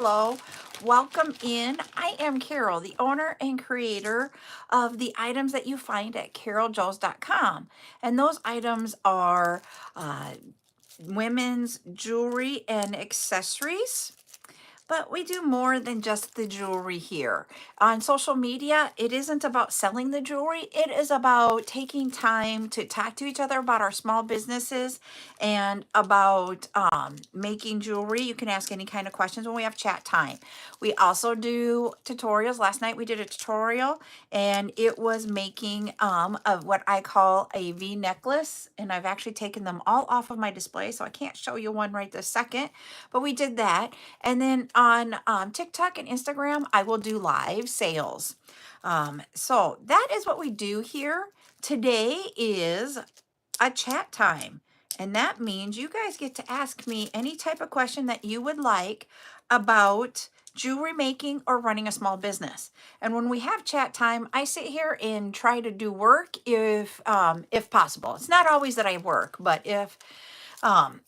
Hello, welcome in. I am Carol, the owner and creator of the items that you find at CarolJo's.com. And those items are uh, women's jewelry and accessories. But we do more than just the jewelry here. On social media, it isn't about selling the jewelry. It is about taking time to talk to each other about our small businesses and about making jewelry. You can ask any kind of questions when we have chat time. We also do tutorials. Last night we did a tutorial and it was making of what I call a V necklace. And I've actually taken them all off of my display, so I can't show you one right this second, but we did that. And then on TikTok and Instagram, I will do live sales. So that is what we do here. Today is a chat time. And that means you guys get to ask me any type of question that you would like about jewelry making or running a small business. And when we have chat time, I sit here and try to do work if possible. It's not always that I work, but um,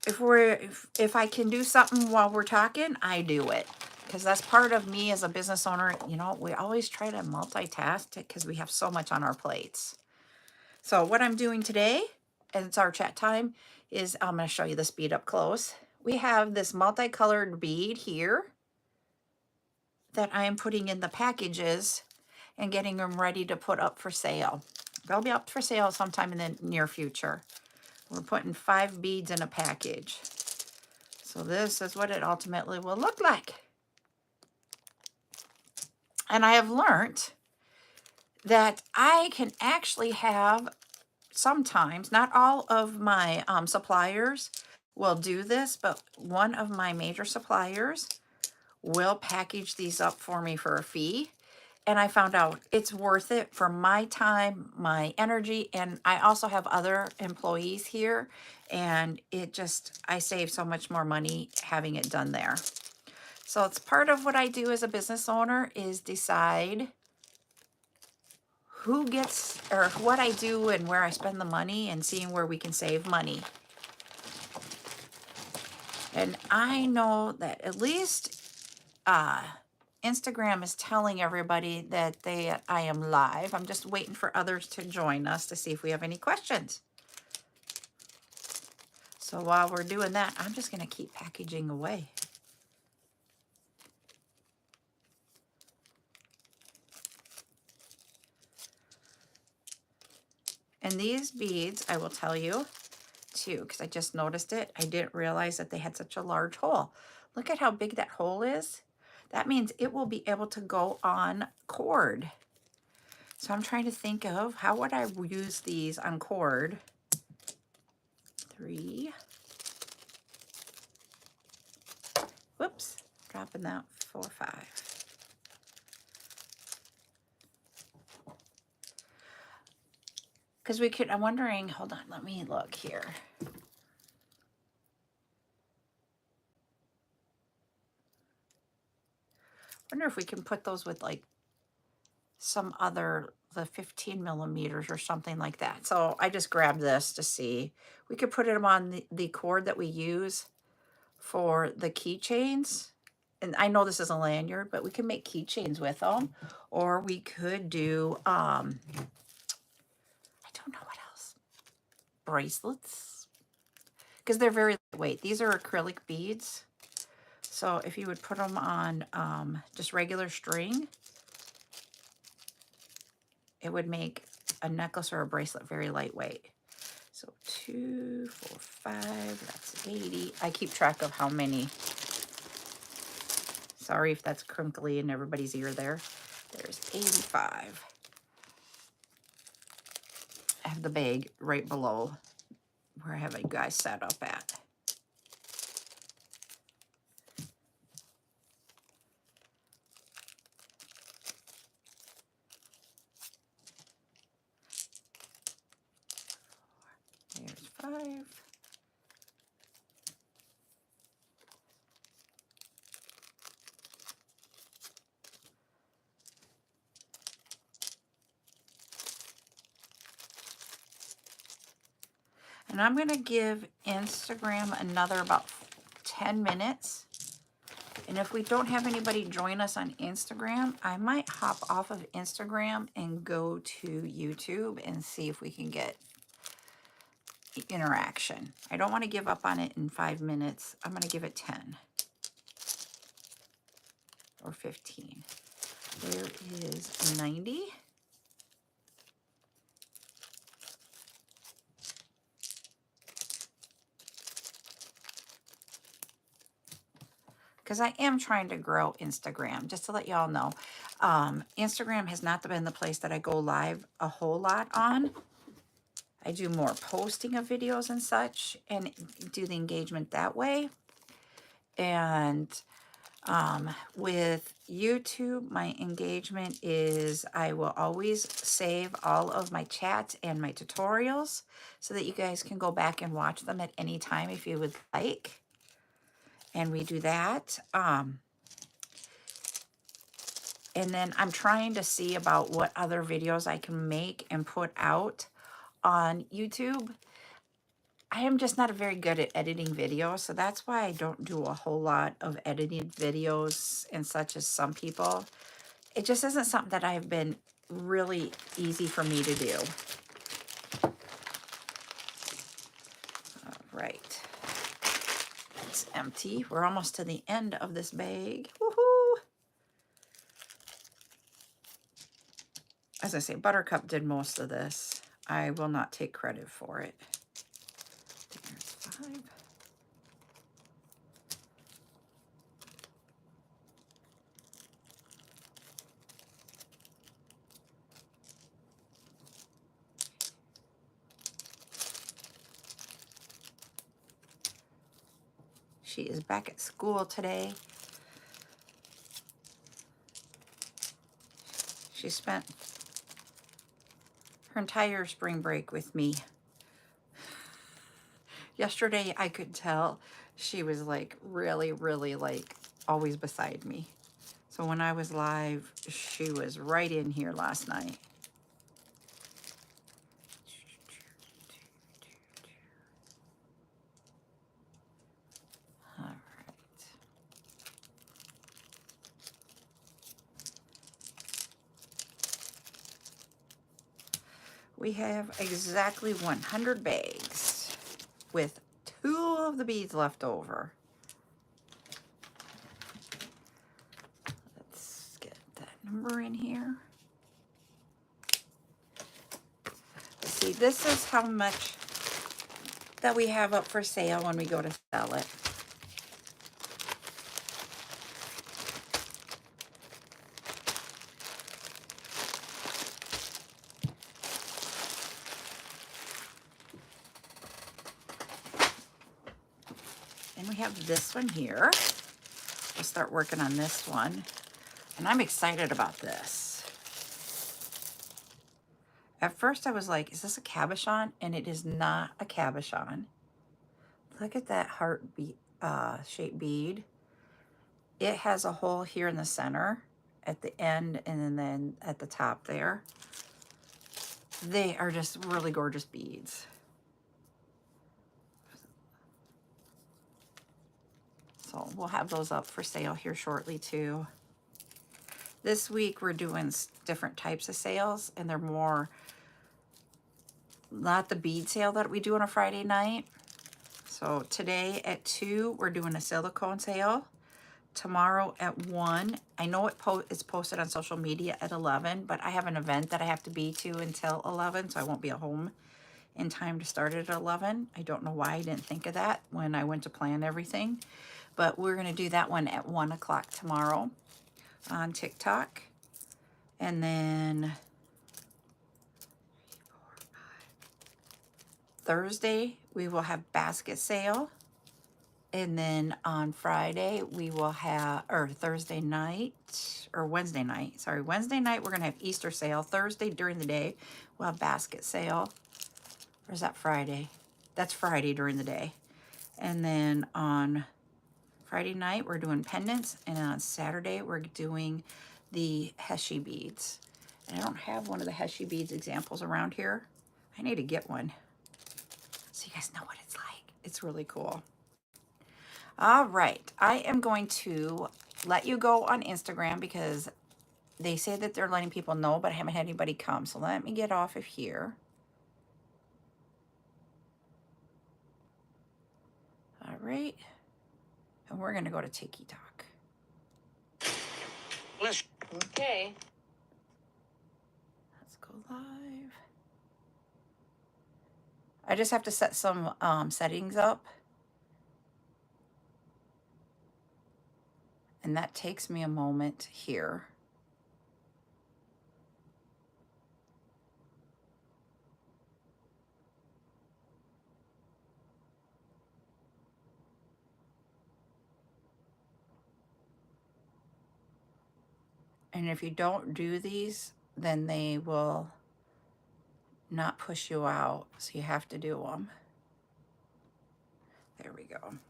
if I can do something while we're talking, I do it. Because that's part of me as a business owner. You know, we always try to multitask because we have so much on our plates. So what I'm doing today, and it's our chat time, is I'm going to show you this bead up close. We have this multicolored bead here that I am putting in the packages and getting them ready to put up for sale. They'll be up for sale sometime in the near future. We're putting 5 beads in a package. So this is what it ultimately will look like. And I have learned that I can actually have sometimes, not all of my suppliers will do this, but one of my major suppliers will package these up for me for a fee. And I found out it's worth it for my time, my energy, and I also have other employees here, and I save so much more money having it done there. So it's part of what I do as a business owner is decide who gets or what I do and where I spend the money and seeing where we can save money. And I know that at least Instagram is telling everybody that I am live. I'm just waiting for others to join us to see if we have any questions. So while we're doing that, I'm just going to keep packaging away. And these beads, I will tell you too, because I just noticed it. I didn't realize that they had such a large hole. Look at how big that hole is. That means it will be able to go on cord. So I'm trying to think of how would I use these on cord. 3. Whoops, dropping that 4, 5. Because we could, I'm wondering, hold on, let me look here. Wonder if we can put those with like some other, the 15 millimeters or something like that. So I just grabbed this to see. We could put them on the cord that we use for the keychains. And I know this is a lanyard, but we can make keychains with them. Or we could do, I don't know what else. Bracelets. Because they're very lightweight. These are acrylic beads. So if you would put them on just regular string, it would make a necklace or a bracelet very lightweight. So 2, 4, 5, that's 80. I keep track of how many. Sorry if that's crinkly in everybody's ear there. There's 85. I have the bag right below where I have you guys set up at. There's 5. And I'm going to give Instagram another about 10 minutes And if we don't have anybody join us on Instagram, I might hop off of Instagram and go to YouTube and see if we can get interaction. I don't want to give up on it in 5 minutes. I'm going to give it 10 or 15. There is 90. Because I am trying to grow Instagram, just to let y'all know. Instagram has not been the place that I go live a whole lot on. I do more posting of videos and such and do the engagement that way. And with YouTube, my engagement is I will always save all of my chats and my tutorials so that you guys can go back and watch them at any time if you would like. And we do that. And then I'm trying to see about what other videos I can make and put out on YouTube. I am just not very good at editing videos, so that's why I don't do a whole lot of edited videos and such as some people. It just isn't something that I've been really easy for me to do. All right. It's empty. We're almost to the end of this bag. Woohoo! As I say, Buttercup did most of this. I will not take credit for it. There's 5. She is back at school today. She spent her entire spring break with me. Yesterday, I could tell she was like really, really like always beside me. So when I was live, she was right in here last night. All right. We have exactly 100 bags with 2 of the beads left over. Let's get that number in here. See, this is how much that we have up for sale when we go to sell it. And we have this one here. We'll start working on this one. And I'm excited about this. At first I was like, is this a cabochon? And it is not a cabochon. Look at that heart shaped bead. It has a hole here in the center at the end and then at the top there. They are just really gorgeous beads. So we'll have those up for sale here shortly too. This week we're doing different types of sales, and they're more not the bead sale that we do on a Friday night. So today at 2, we're doing a silicone sale. Tomorrow at 1, I know it's posted on social media at 11, but I have an event that I have to be to until 11, so I won't be at home in time to start it at 11. I don't know why I didn't think of that when I went to plan everything, but we're going to do that one at 1 o'clock tomorrow on TikTok. And then Thursday, we will have basket sale. And then on Friday, we will have, or Thursday night, or Wednesday night, sorry, Wednesday night, we're going to have Easter sale. Thursday during the day, we'll have basket sale. Or is that Friday? That's Friday during the day. And then on Friday night, we're doing pendants. And on Saturday, we're doing the Heshy beads. And I don't have one of the Heshy beads examples around here. I need to get one so you guys know what it's like. It's really cool. All right, I am going to let you go on Instagram because they say that they're letting people know, but I haven't had anybody come. So let me get off of here. All right. And we're going to go to TikTok. Okay. Let's go live. I just have to set some settings up. And that takes me a moment here. And if you don't do these, then they will not push you out. So you have to do them. There we go. I'm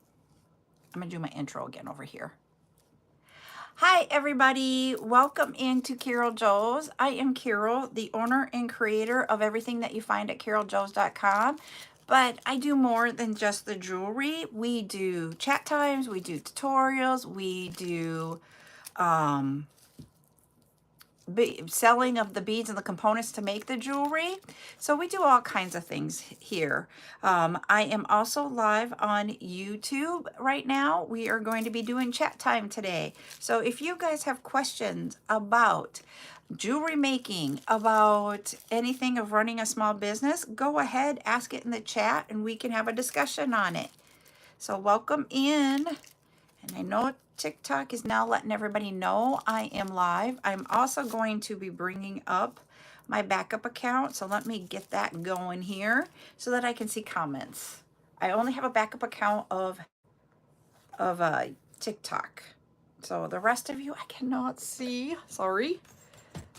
going to do my intro again over here. Hi, everybody. Welcome into Carol Jo's. I am Carol, the owner and creator of everything that you find at CarolJo's.com. But I do more than just the jewelry. We do chat times, we do tutorials, we do selling of the beads and the components to make the jewelry. So we do all kinds of things here. I am also live on YouTube right now. We are going to be doing chat time today. So if you guys have questions about jewelry making, about anything of running a small business, go ahead, ask it in the chat, and we can have a discussion on it. So welcome in. And I know TikTok is now letting everybody know I am live. I'm also going to be bringing up my backup account. So let me get that going here so that I can see comments. I only have a backup account of TikTok. So the rest of you I cannot see. Sorry.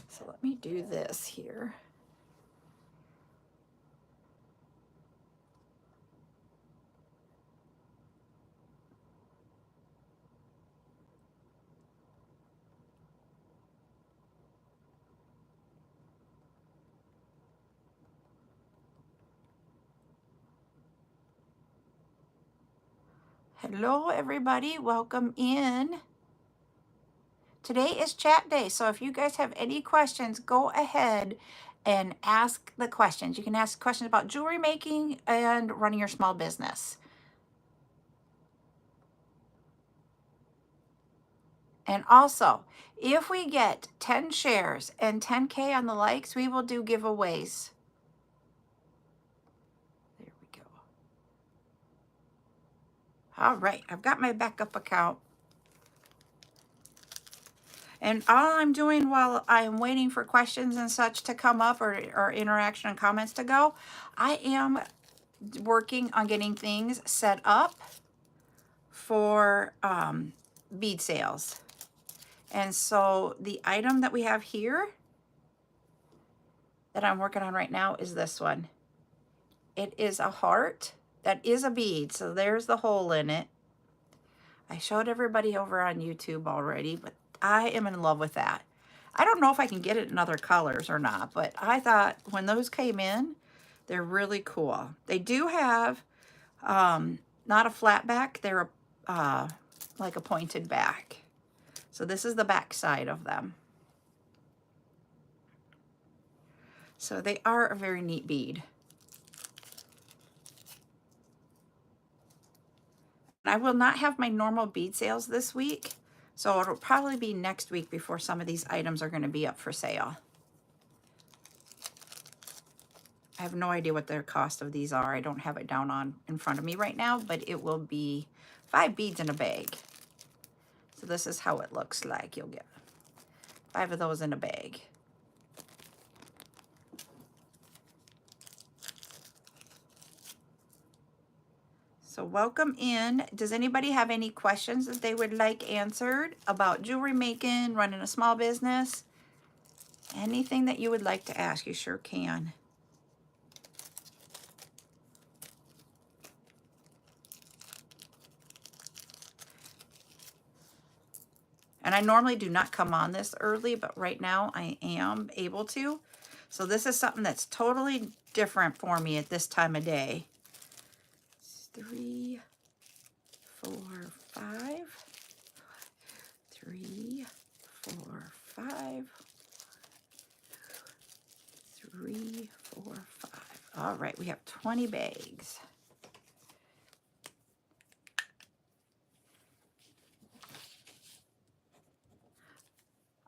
So let me do this here. Hello, everybody. Welcome in. Today is chat day, so if you guys have any questions, go ahead and ask the questions. You can ask questions about jewelry making and running your small business. And also, if we get 10 shares and 10K on the likes, we will do giveaways. There we go. All right, I've got my backup account. And all I'm doing while I'm waiting for questions and such to come up or interaction and comments to go, I am working on getting things set up for bead sales. And so the item that we have here that I'm working on right now is this one. It is a heart that is a bead. So there's the hole in it. I showed everybody over on YouTube already, but I am in love with that. I don't know if I can get it in other colors or not, but I thought when those came in, they're really cool. They do have not a flat back, they're like a pointed back. So this is the back side of them. So they are a very neat bead. I will not have my normal bead sales this week, so it'll probably be next week before some of these items are going to be up for sale. I have no idea what the cost of these are. I don't have it down in front of me right now, but it will be 5 beads in a bag. So this is how it looks like. You'll get 5 of those in a bag. So welcome in. Does anybody have any questions that they would like answered about jewelry making, running a small business? Anything that you would like to ask, you sure can. And I normally do not come on this early, but right now I am able to. So this is something that's totally different for me at this time of day. 3, 4, 5. 3, 4, 5. 3, 4, 5. All right, we have 20 bags.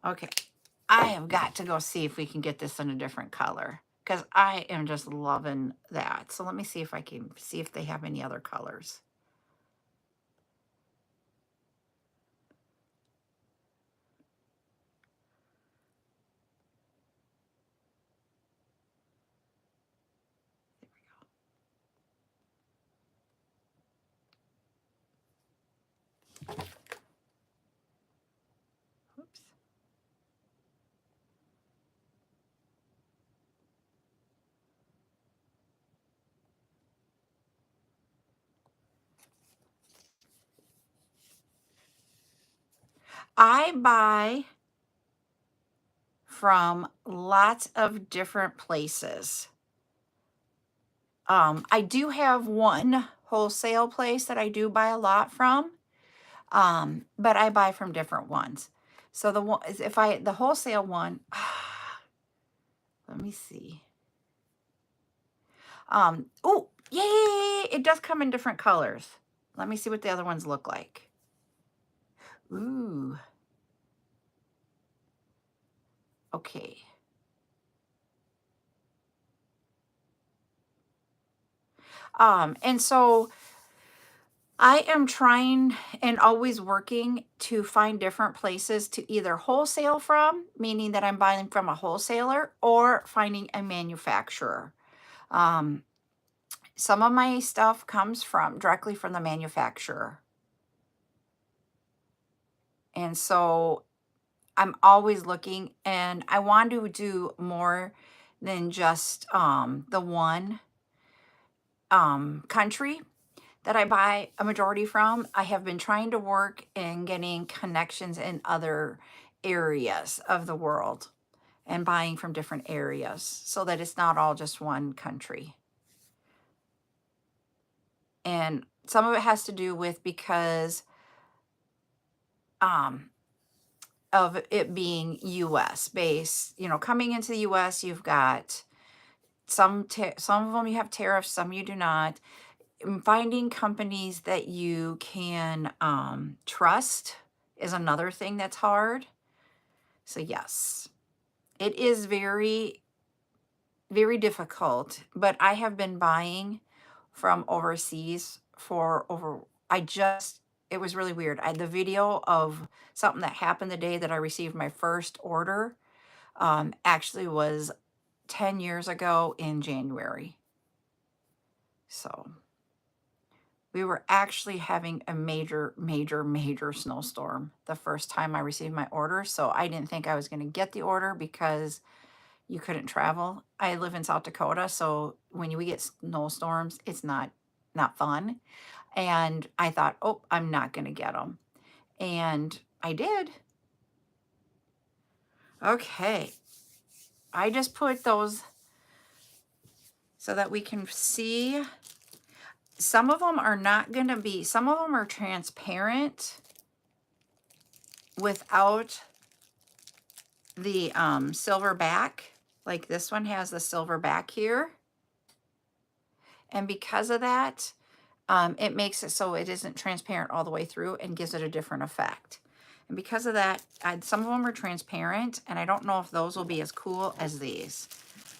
Okay, I have got to go see if we can get this in a different color because I am just loving that. So let me see if I can see if they have any other colors. Oops. I buy from lots of different places. I do have one wholesale place that I do buy a lot from, but I buy from different ones. So the one, if I the wholesale one, let me see. Oh, yay! It does come in different colors. Let me see what the other ones look like. Ooh. Okay. And so I am trying and always working to find different places to either wholesale from, meaning that I'm buying from a wholesaler, or finding a manufacturer. Um, some of my stuff comes from directly from the manufacturer. And so I'm always looking, and I want to do more than just the one country that I buy a majority from. I have been trying to work in getting connections in other areas of the world and buying from different areas so that it's not all just one country. And some of it has to do with because um, of it being US based. You know, coming into the US, you've got some of them you have tariffs, some you do not. Finding companies that you can trust is another thing that's hard. So yes, it is very, very difficult, but I have been buying from overseas for it was really weird. The video of something that happened the day that I received my first order actually was 10 years ago in January. So we were actually having a major, major, major snowstorm the first time I received my order. So I didn't think I was going to get the order because you couldn't travel. I live in South Dakota, so when we get snowstorms, it's not fun. And I thought, oh, I'm not going to get them. And I did. Okay. I just put those so that we can see. Some of them are not going to be, some of them are transparent without the silver back. Like this one has the silver back here. And because of that, it makes it so it isn't transparent all the way through and gives it a different effect. And because of that, some of them are transparent, and I don't know if those will be as cool as these.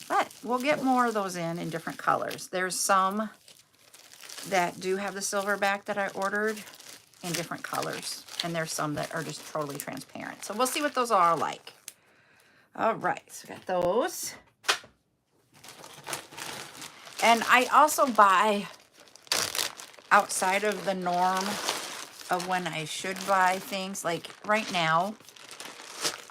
But we'll get more of those in different colors. There's some that do have the silver back that I ordered in different colors. And there's some that are just totally transparent. So we'll see what those are like. All right, so we got those. And I also buy outside of the norm of when I should buy things. Like right now,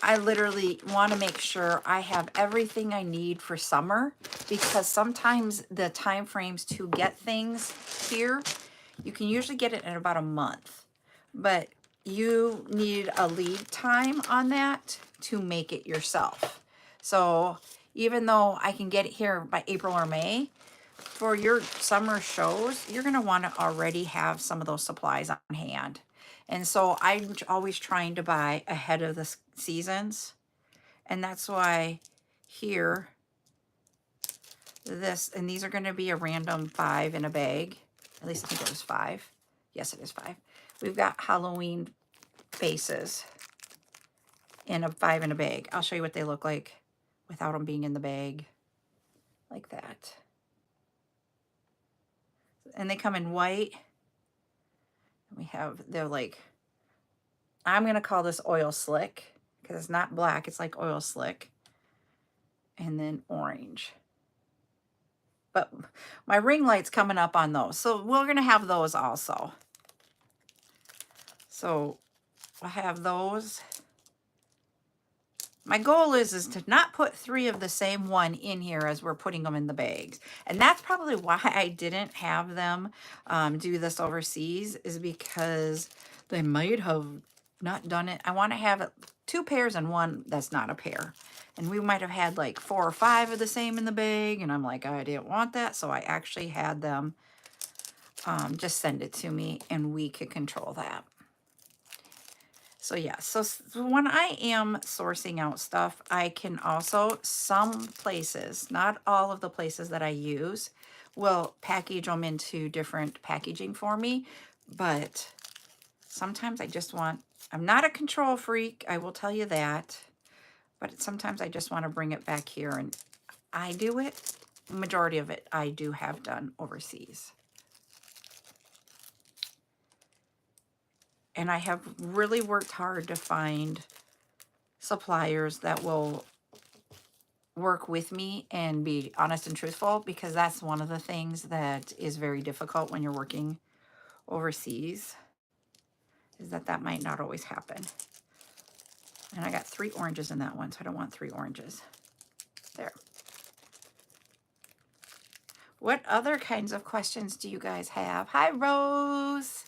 I literally want to make sure I have everything I need for summer, because sometimes the time frames to get things here, you can usually get it in about a month, but you need a lead time on that to make it yourself. So even though I can get it here by April or May, for your summer shows, you're going to want to already have some of those supplies on hand. And so I'm always trying to buy ahead of the seasons. And that's why here, and these are going to be a random 5 in a bag. At least I think it was 5. Yes, it is 5. We've got Halloween bases in a 5 in a bag. I'll show you what they look like without them being in the bag. Like that. And they come in white. They're like, I'm going to call this oil slick because it's not black. It's like oil slick. And then orange. But my ring light's coming up on those. So we're going to have those also. So I have those. My goal is to not put 3 of the same one in here as we're putting them in the bags. And that's probably why I didn't have them do this overseas, is because they might have not done it. I want to have it 2 pairs and one that's not a pair. And we might have had like 4 or 5 of the same in the bag. And I'm like, I didn't want that. So I actually had them just send it to me and we could control that. So yeah, so when I am sourcing out stuff, I can also, some places, not all of the places that I use, will package them into different packaging for me. But sometimes I just want, I'm not a control freak, I will tell you that. But sometimes I just want to bring it back here, and I do it. The majority of it I do have done overseas. And I have really worked hard to find suppliers that will work with me and be honest and truthful, because that's one of the things that is very difficult when you're working overseas, is that might not always happen. And I got 3 oranges in that one, so I don't want 3 oranges. There. What other kinds of questions do you guys have? Hi, Rose.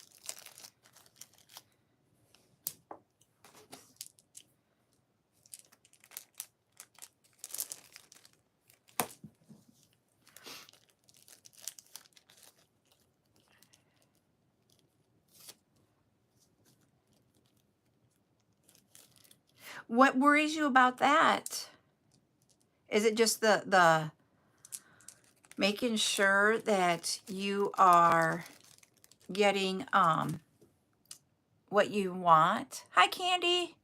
What worries you about that? Is it just the making sure that you are getting what you want? Hi, Candy.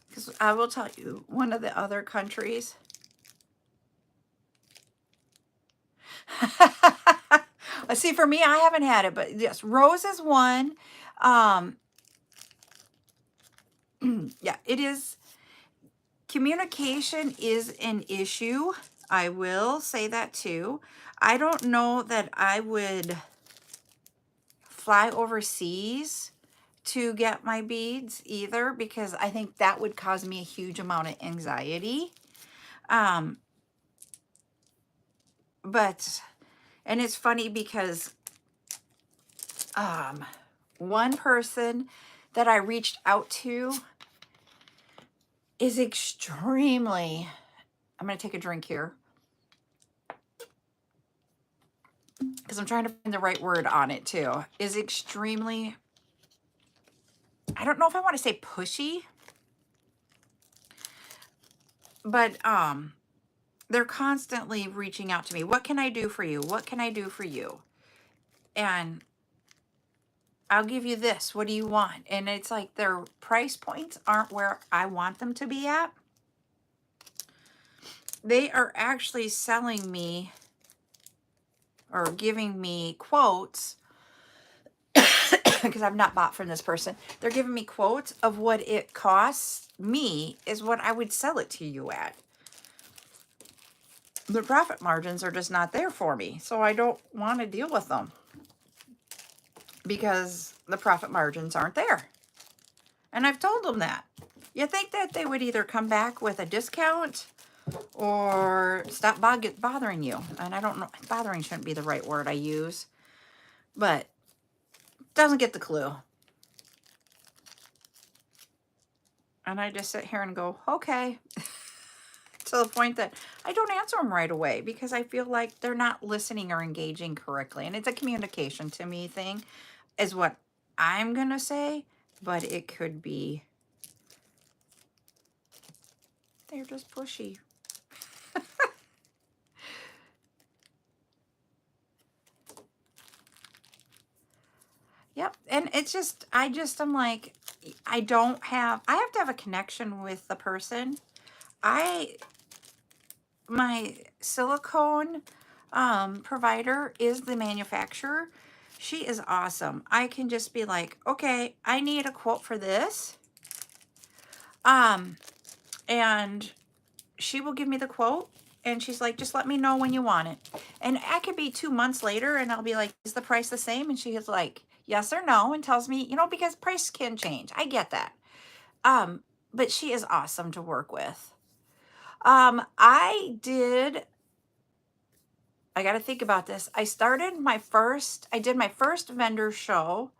Because I will tell you, one of the other countries. See, for me, I haven't had it, but yes, Rose is one. Yeah, it is. Communication is an issue. I will say that too. I don't know that I would fly overseas to get my beads either, because I think that would cause me a huge amount of anxiety. But, and it's funny because one person that I reached out to is extremely, I'm going to take a drink here because I'm trying to find the right word on it too, is extremely, I don't know if I want to say pushy, but they're constantly reaching out to me. What can I do for you? What can I do for you? And I'll give you this. What do you want? And it's like their price points aren't where I want them to be at. They are actually selling me or giving me quotes because I've not bought from this person. They're giving me quotes of what it costs me is what I would sell it to you at. The profit margins are just not there for me. So I don't want to deal with them because the profit margins aren't there. And I've told them that. You think that they would either come back with a discount or stop bothering you. And I don't know, bothering shouldn't be the right word I use. but doesn't get the clue. And I just sit here and go, okay, to the point that I don't answer them right away because I feel like they're not listening or engaging correctly. And it's a communication to me thing, is what I'm going to say, but it could be they're just pushy. Yep. And it's just, I'm like, I have to have a connection with the person. My silicone provider is the manufacturer. She is awesome. I can just be like, okay, I need a quote for this. And she will give me the quote, and she's like, just let me know when you want it. And I could be 2 months later and I'll be like, is the price the same? And she is like, yes or no, and tells me, because price can change. I get that. But she is awesome to work with. I got to think about this. I did my first vendor show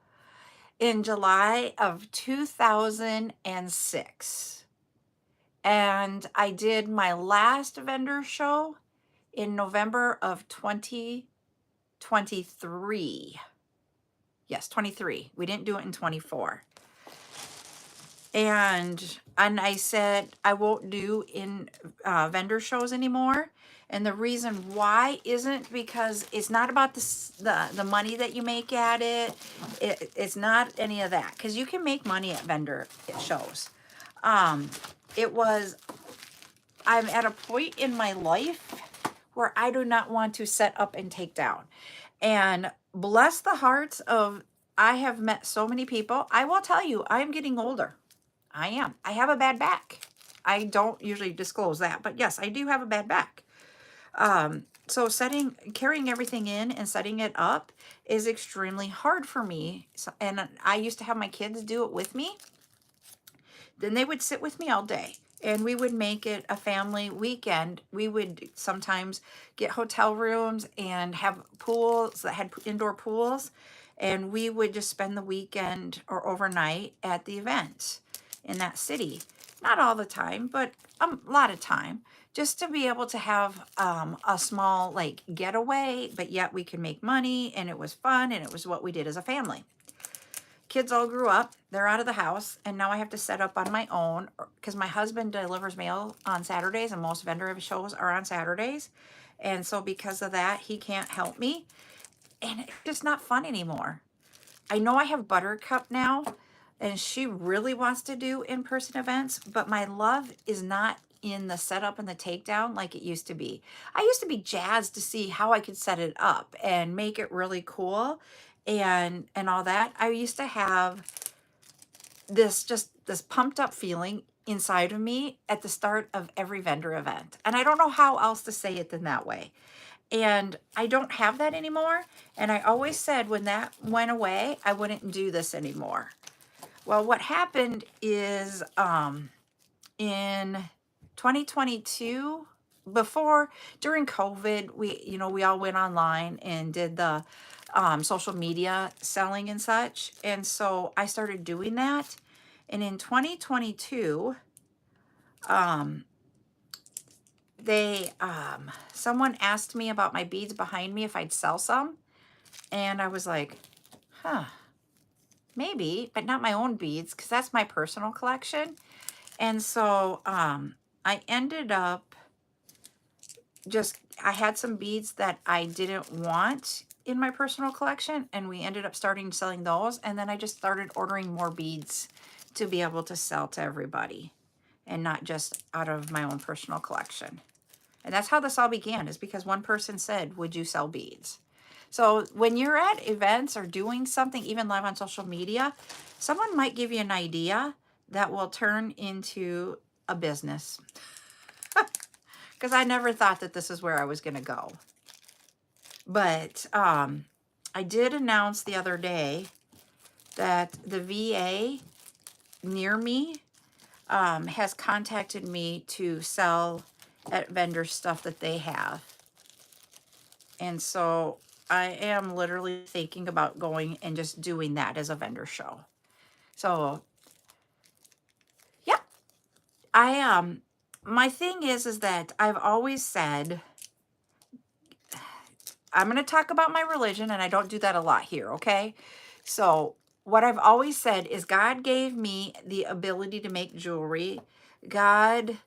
in July of 2006. And I did my last vendor show in November of 2023. Yes, 23. We didn't do it in 24. And I said I won't do in vendor shows anymore. And the reason why isn't because it's not about the money that you make at it. It's not any of that, because you can make money at vendor shows. It was I'm at a point in my life where I do not want to set up and take down. And bless the hearts of, I have met so many people. I will tell you, I am getting older. I am. I have a bad back. I don't usually disclose that, but yes, I do have a bad back. So carrying everything in and setting it up is extremely hard for me. So, and I used to have my kids do it with me. Then they would sit with me all day, and we would make it a family weekend. We would sometimes get hotel rooms and have pools that had indoor pools, and we would just spend the weekend or overnight at the event in that city. Not all the time, but a lot of time, just to be able to have a small like getaway, but yet we could make money, and it was fun, and it was what we did as a family. Kids all grew up, they're out of the house, and now I have to set up on my own because my husband delivers mail on Saturdays, and most vendor shows are on Saturdays. And so because of that, he can't help me, and it's just not fun anymore. I know I have Buttercup now, and she really wants to do in-person events, but my love is not in the setup and the takedown like it used to be. I used to be jazzed to see how I could set it up and make it really cool and all that. I used to have this pumped up feeling inside of me at the start of every vendor event. And I don't know how else to say it than that way. And I don't have that anymore. And I always said when that went away, I wouldn't do this anymore. Well, what happened is in 2022, during COVID, we all went online and did the social media selling and such. And so I started doing that. And in 2022, someone asked me about my beads behind me if I'd sell some. And I was like, huh, maybe, but not my own beads, because that's my personal collection. And so I ended up I had some beads that I didn't want in my personal collection, and we ended up starting selling those. And then I just started ordering more beads to be able to sell to everybody and not just out of my own personal collection. And that's how this all began, is because one person said, would you sell beads? So when you're at events or doing something, even live on social media, someone might give you an idea that will turn into a business. Because I never thought that this is where I was going to go. But I did announce the other day that the VA near me has contacted me to sell at vendor stuff that they have. And so I am literally thinking about going and just doing that as a vendor show. So, yeah, my thing is that I've always said, I'm going to talk about my religion, and I don't do that a lot here, okay? So, what I've always said is God gave me the ability to make jewelry. God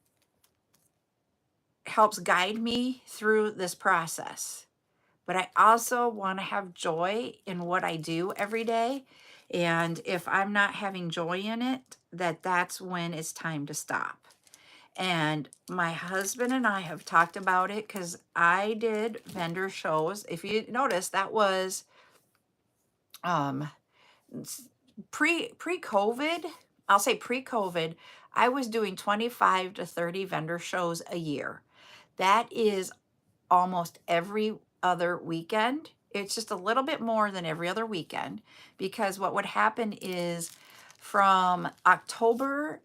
helps guide me through this process. But I also want to have joy in what I do every day. And if I'm not having joy in it, that's when it's time to stop. And my husband and I have talked about it because I did vendor shows. If you notice, that was um, pre-COVID. I'll say pre-COVID, I was doing 25 to 30 vendor shows a year. That is almost every other weekend. It's just a little bit more than every other weekend, because what would happen is from October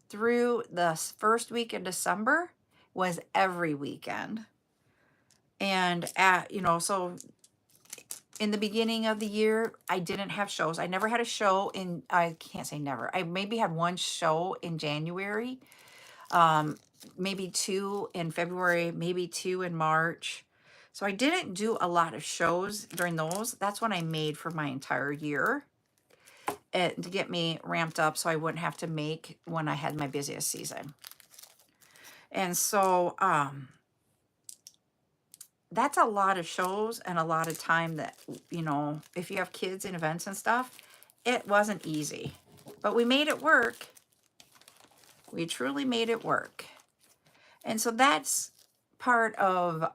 through the first week in December was every weekend. And so in the beginning of the year, I didn't have shows. I never had a show I can't say never. I maybe had one show in January, maybe two in February, maybe two in March. So I didn't do a lot of shows during those. That's when I made for my entire year, to get me ramped up so I wouldn't have to make when I had my busiest season. And so that's a lot of shows and a lot of time that, if you have kids and events and stuff, it wasn't easy. But we made it work. We truly made it work. And so that's part of,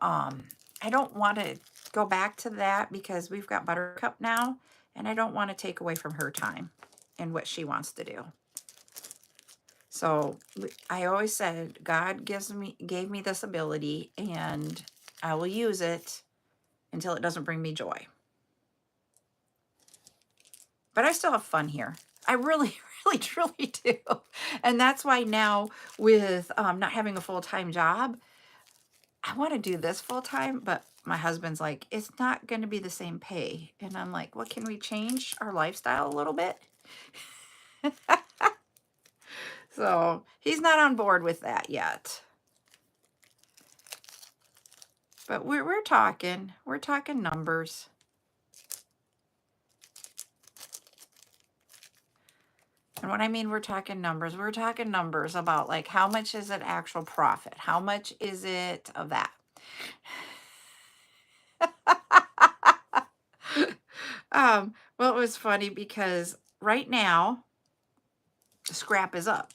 I don't want to go back to that because we've got Buttercup now, and I don't want to take away from her time and what she wants to do. So I always said, God gave me this ability, and I will use it until it doesn't bring me joy. But I still have fun here. I really, really, truly do. And that's why now, with not having a full-time job, I want to do this full-time, but my husband's like, it's not going to be the same pay. And I'm like, well, can we change our lifestyle a little bit? So he's not on board with that yet. But we're talking numbers. And what I mean we're talking numbers about, like, how much is it actual profit? How much is it of that? Well, it was funny because right now scrap is up.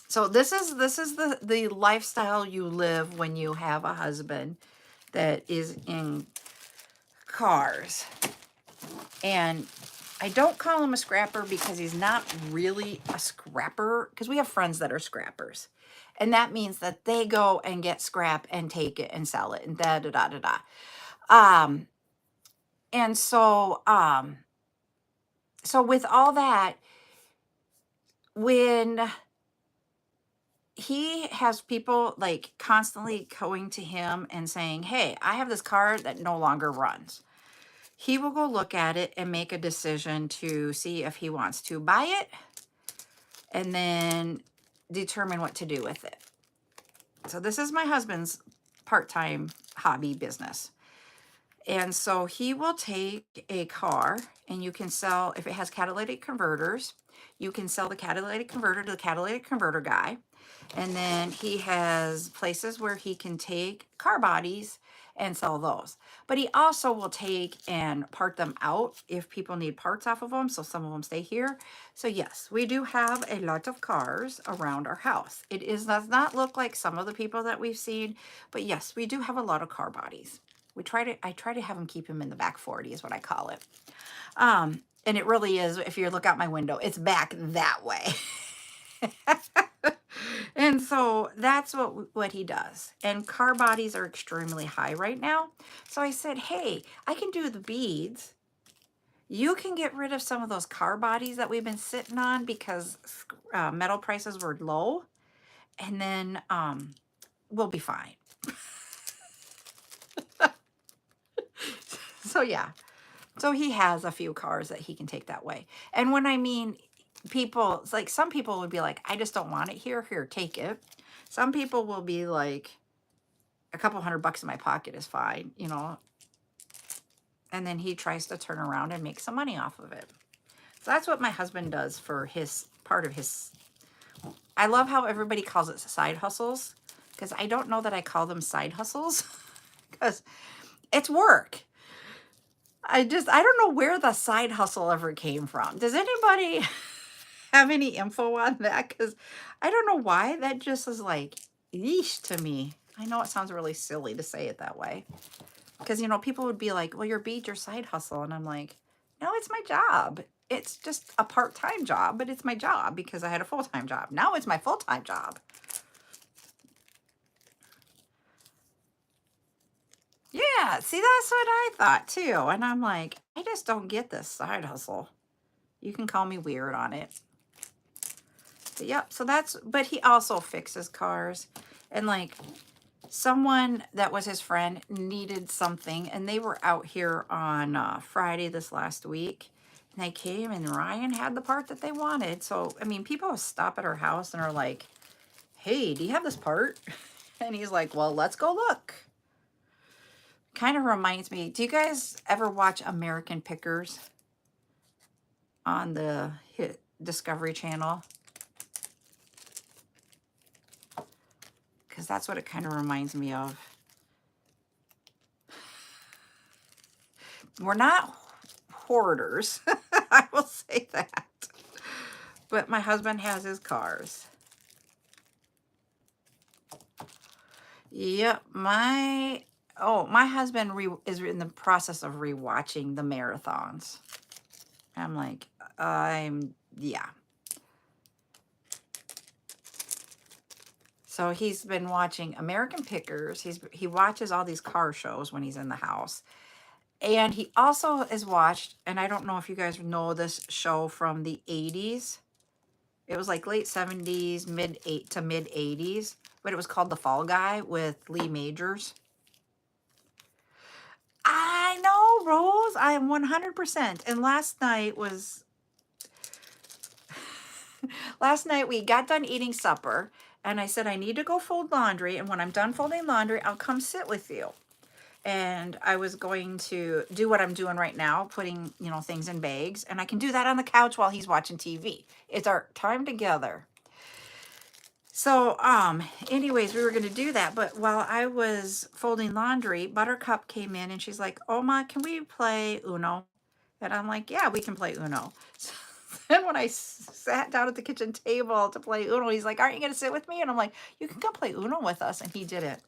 So this is the lifestyle you live when you have a husband that is in cars. And I don't call him a scrapper because he's not really a scrapper, because we have friends that are scrappers. And that means that they go and get scrap and take it and sell it and da da da da da. And so with all that, when he has people like constantly going to him and saying, hey, I have this car that no longer runs, he will go look at it and make a decision to see if he wants to buy it and then determine what to do with it. So this is my husband's part-time hobby business. And so he will take a car, and you can sell, if it has catalytic converters, you can sell the catalytic converter to the catalytic converter guy. And then he has places where he can take car bodies and sell those. But he also will take and part them out if people need parts off of them. So some of them stay here. So yes, we do have a lot of cars around our house. Does not look like some of the people that we've seen, but yes, we do have a lot of car bodies. I try to have them keep them in the back 40 is what I call it. And it really is, if you look out my window, it's back that way. And so that's what he does. And car bodies are extremely high right now. So I said, hey, I can do the beads. You can get rid of some of those car bodies that we've been sitting on because metal prices were low. And then we'll be fine. So yeah. So he has a few cars that he can take that way. And when I mean people, it's like some people would be like, I just don't want it here. Here, take it. Some people will be like, a couple $100 in my pocket is fine, you know. And then he tries to turn around and make some money off of it. So that's what my husband does for his part of his. I love how everybody calls it side hustles, because I don't know that I call them side hustles because it's work. I don't know where the side hustle ever came from. Does anybody have any info on that? Because I don't know why that just is like, yeesh to me. I know it sounds really silly to say it that way. Because, you know, people would be like, well, your beat your side hustle. And I'm like, no, it's my job. It's just a part-time job, but it's my job because I had a full-time job. Now it's my full-time job. Yeah, see, that's what I thought too. And I'm like, I just don't get this side hustle. You can call me weird on it. But yep, so that's, but he also fixes cars. And like, someone that was his friend needed something, and they were out here on Friday this last week. And they came, and Ryan had the part that they wanted. So, I mean, people stop at our house and are like, hey, do you have this part? And he's like, well, let's go look. Kind of reminds me, do you guys ever watch American Pickers on the Discovery Channel? Because that's what it kind of reminds me of. We're not hoarders, I will say that. But my husband has his cars. Yep, my husband is in the process of rewatching the marathons. I'm like, yeah. So he's been watching American Pickers. He watches all these car shows when he's in the house. And he also has watched, and I don't know if you guys know this show from the 80s. It was like late 70s, mid 80s, but it was called The Fall Guy with Lee Majors. I know, Rose. I am 100%. And last night we got done eating supper, and I said, I need to go fold laundry. And when I'm done folding laundry, I'll come sit with you. And I was going to do what I'm doing right now, putting, you know, things in bags. And I can do that on the couch while he's watching TV. It's our time together. So, anyways, we were going to do that. But while I was folding laundry, Buttercup came in and she's like, Oma, can we play Uno? And I'm like, yeah, we can play Uno. So then when I sat down at the kitchen table to play Uno, he's like, aren't you going to sit with me? And I'm like, you can come play Uno with us. And he didn't.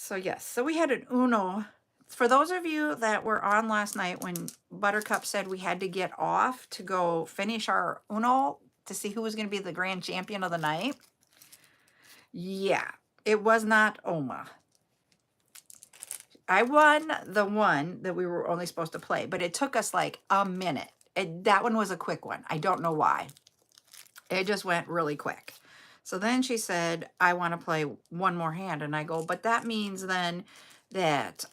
So yes, so we had an Uno. For those of you that were on last night when Buttercup said we had to get off to go finish our Uno to see who was going to be the grand champion of the night. Yeah, it was not Oma. I won the one that we were only supposed to play, but it took us like a minute. That one was a quick one. I don't know why. It just went really quick. So then she said, I want to play one more hand. And I go, but that means then that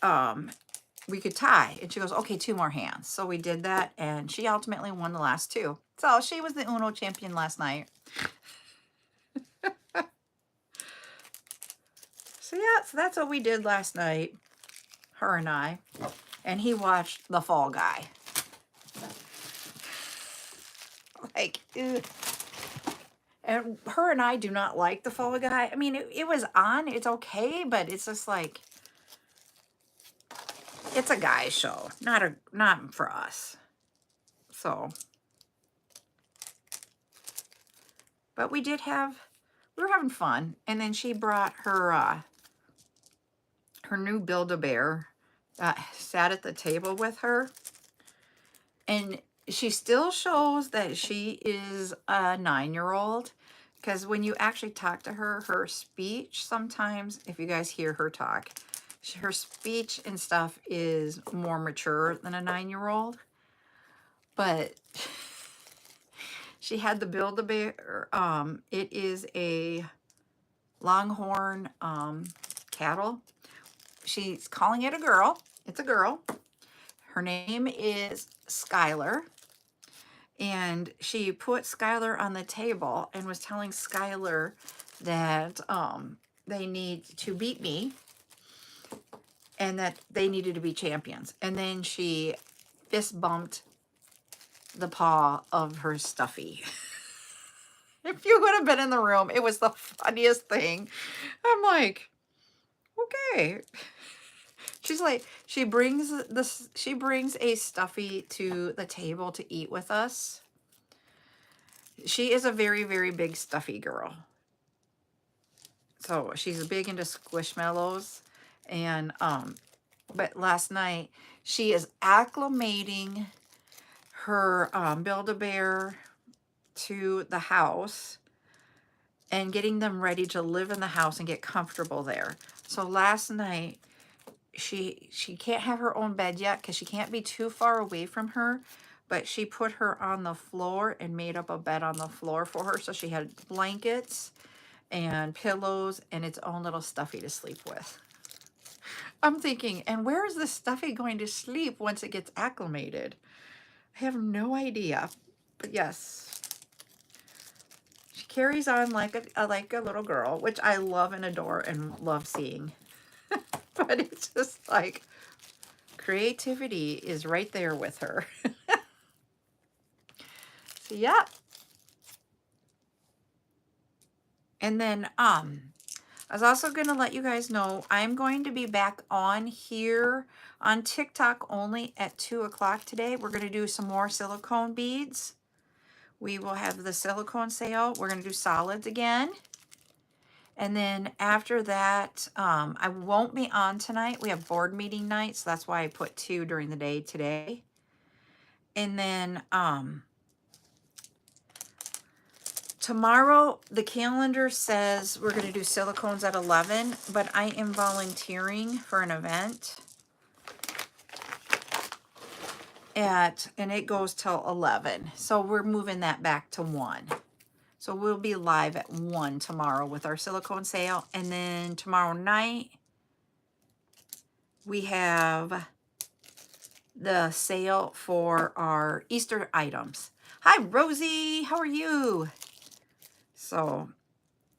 we could tie. And she goes, okay, two more hands. So we did that. And she ultimately won the last two. So she was the Uno champion last night. So yeah, so that's what we did last night. Her and I. And he watched The Fall Guy. Like, ew. And her and I do not like The Fall Guy. I mean, it was on. It's okay, but it's just like, it's a guy show, not for us. So, but we were having fun. And then she brought her new Build-A-Bear, sat at the table with her. And she still shows that she is a 9-year-old. Because when you actually talk to her, her speech sometimes, if you guys hear her talk, her speech and stuff is more mature than a 9-year-old. But she had the Build-A-Bear. It is a Longhorn cattle. She's calling it a girl. It's a girl. Her name is Skylar. And she put Skylar on the table and was telling Skylar that they need to beat me and that they needed to be champions. And then she fist bumped the paw of her stuffy. If you would have been in the room, it was the funniest thing. I'm like, okay. She's like, she brings a stuffy to the table to eat with us. She is a very, very big stuffy girl. So she's big into squishmallows. And but last night she is acclimating her Build-A-Bear to the house and getting them ready to live in the house and get comfortable there. So last night she can't have her own bed yet because she can't be too far away from her, but she put her on the floor and made up a bed on the floor for her. So she had blankets and pillows and its own little stuffy to sleep with. I'm thinking, and where is this stuffy going to sleep once it gets acclimated? I have no idea. But yes, she carries on like a little girl, which I love and adore and love seeing. But it's just like creativity is right there with her. So yeah. And then I was also going to let you guys know I'm going to be back on here on TikTok only at 2 o'clock today. We're going to do some more silicone beads. We will have the silicone sale. We're going to do solids again. And then after that, I won't be on tonight. We have board meeting night, so that's why I put 2 during the day today. And then tomorrow, the calendar says we're going to do silicones at 11, but I am volunteering for an event and it goes till 11. So we're moving that back to 1. So we'll be live at 1 tomorrow with our silicone sale. And then tomorrow night, we have the sale for our Easter items. Hi, Rosie. How are you? So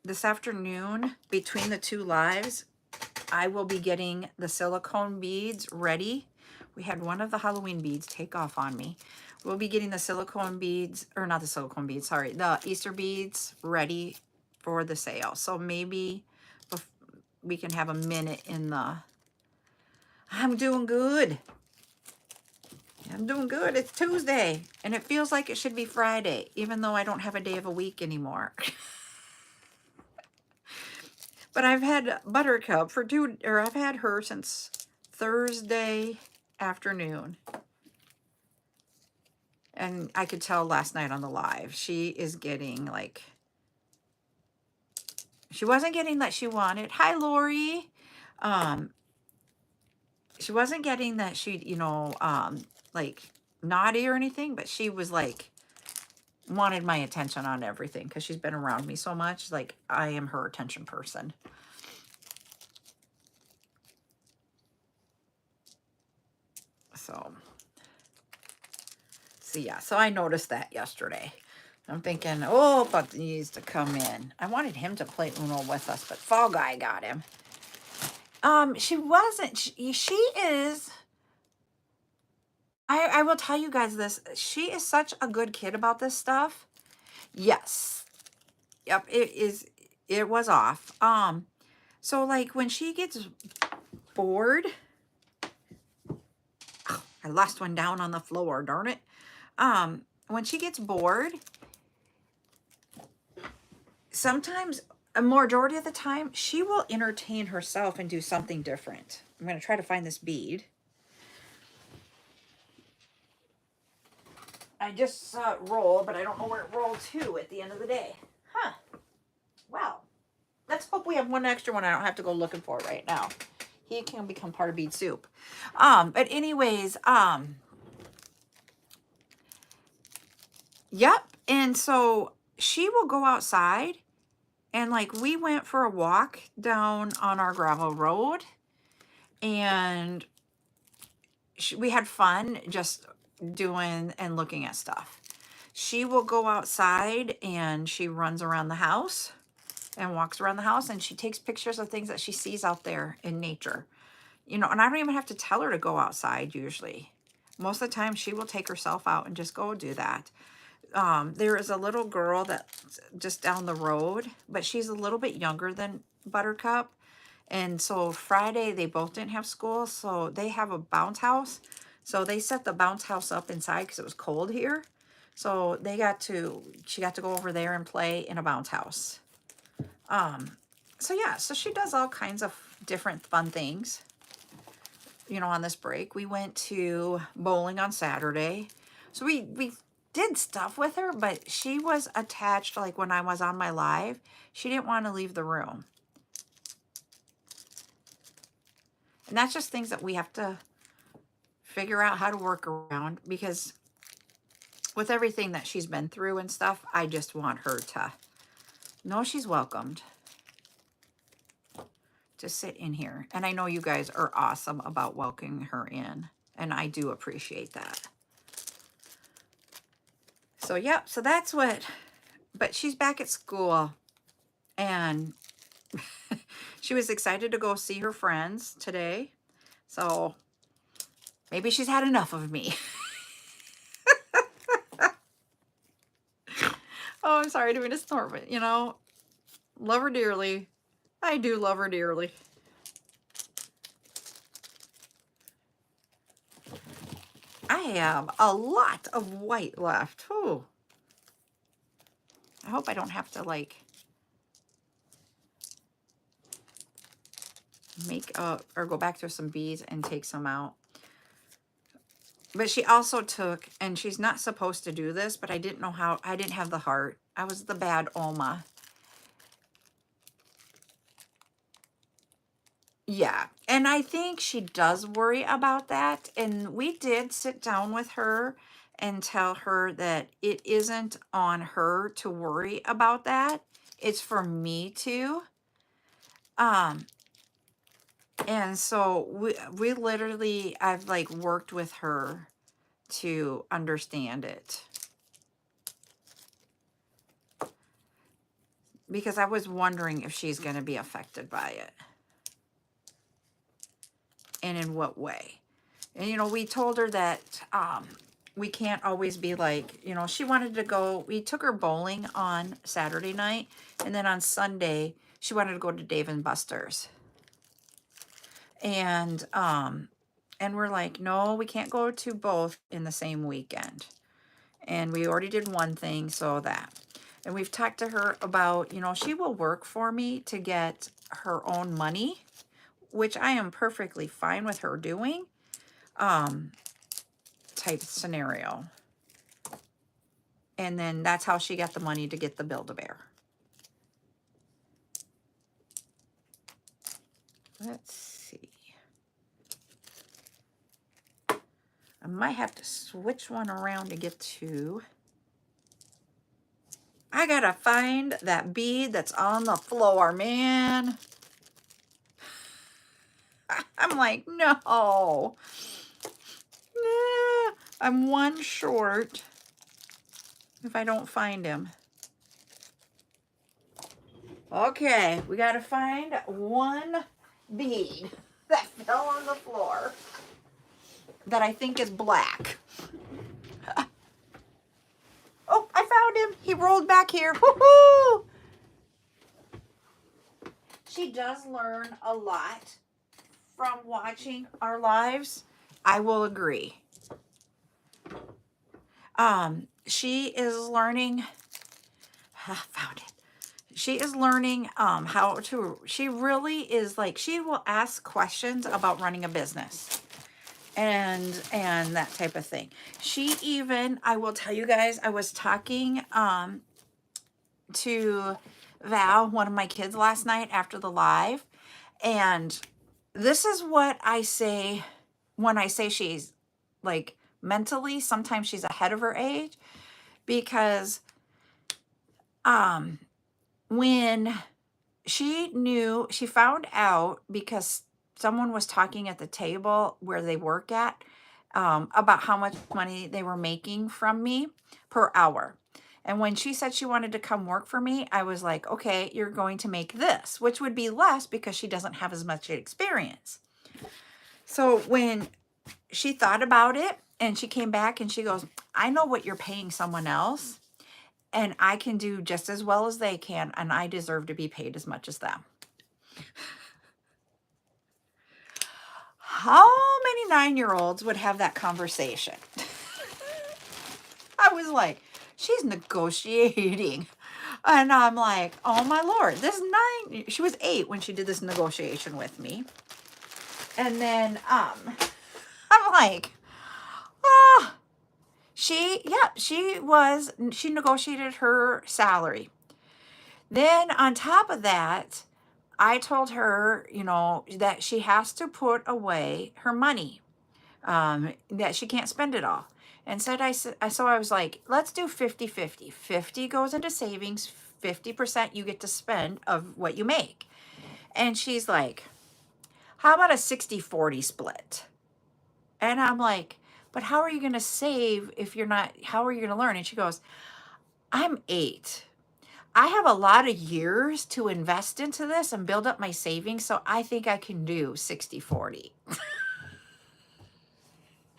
this afternoon, between the 2 lives, I will be getting the silicone beads ready. We had one of the Halloween beads take off on me. We'll be getting the silicone beads, or not the silicone beads, sorry, the Easter beads ready for the sale. So maybe we can have a minute in the... I'm doing good. I'm doing good. It's Tuesday, and it feels like it should be Friday, even though I don't have a day of a week anymore. But I've had Buttercup I've had her since Thursday afternoon. And I could tell last night on the live, she is getting like, she wasn't getting that she wanted. Hi, Lori. She wasn't getting that she, like naughty or anything, but she was like, wanted my attention on everything because she's been around me so much. Like, I am her attention person. So yeah, so I noticed that yesterday. I'm thinking, oh, but he needs to come in. I wanted him to play Uno with us, but Fall Guy got him. She wasn't. She is. I will tell you guys this. She is such a good kid about this stuff. Yes. Yep. It is. It was off. So like when she gets bored. Oh, I lost one down on the floor. Darn it. When she gets bored, sometimes, a majority of the time, she will entertain herself and do something different. I'm going to try to find this bead. I just saw it roll, but I don't know where it rolled to at the end of the day. Huh. Well, let's hope we have one extra one I don't have to go looking for right now. He can become part of bead soup. But anyways, yep. And so she will go outside and like we went for a walk down on our gravel road and we had fun just doing and looking at stuff. She will go outside and she runs around the house and walks around the house, and she takes pictures of things that she sees out there in nature. You know, and I don't even have to tell her to go outside usually. Most of the time she will take herself out and just go do that. There is a little girl that's just down the road, but she's a little bit younger than Buttercup. And so Friday they both didn't have school, so they have a bounce house. So they set the bounce house up inside because it was cold here. So she got to go over there and play in a bounce house. So yeah, so she does all kinds of different fun things, you know, on this break. We went to bowling on Saturday. So we did stuff with her, but she was attached, like when I was on my live, she didn't want to leave the room. And that's just things that we have to figure out how to work around, because with everything that she's been through and stuff, I just want her to know she's welcomed to sit in here. And I know you guys are awesome about welcoming her in, and I do appreciate that. So, yeah, so that's what, but she's back at school, and she was excited to go see her friends today. So maybe she's had enough of me. Oh, I'm sorry, I didn't mean to snort, but you know, love her dearly. I do love her dearly. I have a lot of white left. Oh, I hope I don't have to like make or go back to some beads and take some out. But she also took, and she's not supposed to do this, but I didn't know how, I didn't have the heart. I was the bad Oma. Yeah, and I think she does worry about that. And we did sit down with her and tell her that it isn't on her to worry about that. It's for me to. And so we literally, I've like worked with her to understand it. Because I was wondering if she's going to be affected by it. And in what way. And, you know, we told her that we can't always be like, you know, she wanted to go, we took her bowling on Saturday night. And then on Sunday, she wanted to go to Dave and Buster's. And we're like, no, we can't go to both in the same weekend. And we already did one thing, so that. And we've talked to her about, you know, she will work for me to get her own money, which I am perfectly fine with her doing, type scenario. And then that's how she got the money to get the Build-A-Bear. Let's see. I might have to switch one around to get to. I gotta find that bead that's on the floor, man. I'm like, no. Nah, I'm one short if I don't find him. Okay, we gotta find one bead that fell on the floor that I think is black. Oh, I found him. He rolled back here. Woohoo! She does learn a lot from watching our lives. I will agree. She is learning. I found it. She is learning how to. She really is like. She will ask questions about running a business, and that type of thing. She even. I will tell you guys. I was talking to Val, one of my kids, last night after the live, and this is what I say when I say she's like mentally, sometimes she's ahead of her age, because when she found out, because someone was talking at the table where they work at, about how much money they were making from me per hour. And when she said she wanted to come work for me, I was like, okay, you're going to make this, which would be less because she doesn't have as much experience. So when she thought about it and she came back and she goes, I know what you're paying someone else, and I can do just as well as they can, and I deserve to be paid as much as them. How many 9-year-olds would have that conversation? I was like, she's negotiating. And I'm like, oh my Lord, she was 8 when she did this negotiation with me. And then I'm like, oh, she negotiated her salary. Then on top of that, I told her, that she has to put away her money, that she can't spend it all. And so I was like, let's do 50-50. 50 goes into savings, 50% you get to spend of what you make. And she's like, how about a 60-40 split? And I'm like, but how are you going to save if you're not, how are you going to learn? And she goes, I'm 8. I have a lot of years to invest into this and build up my savings, so I think I can do 60-40.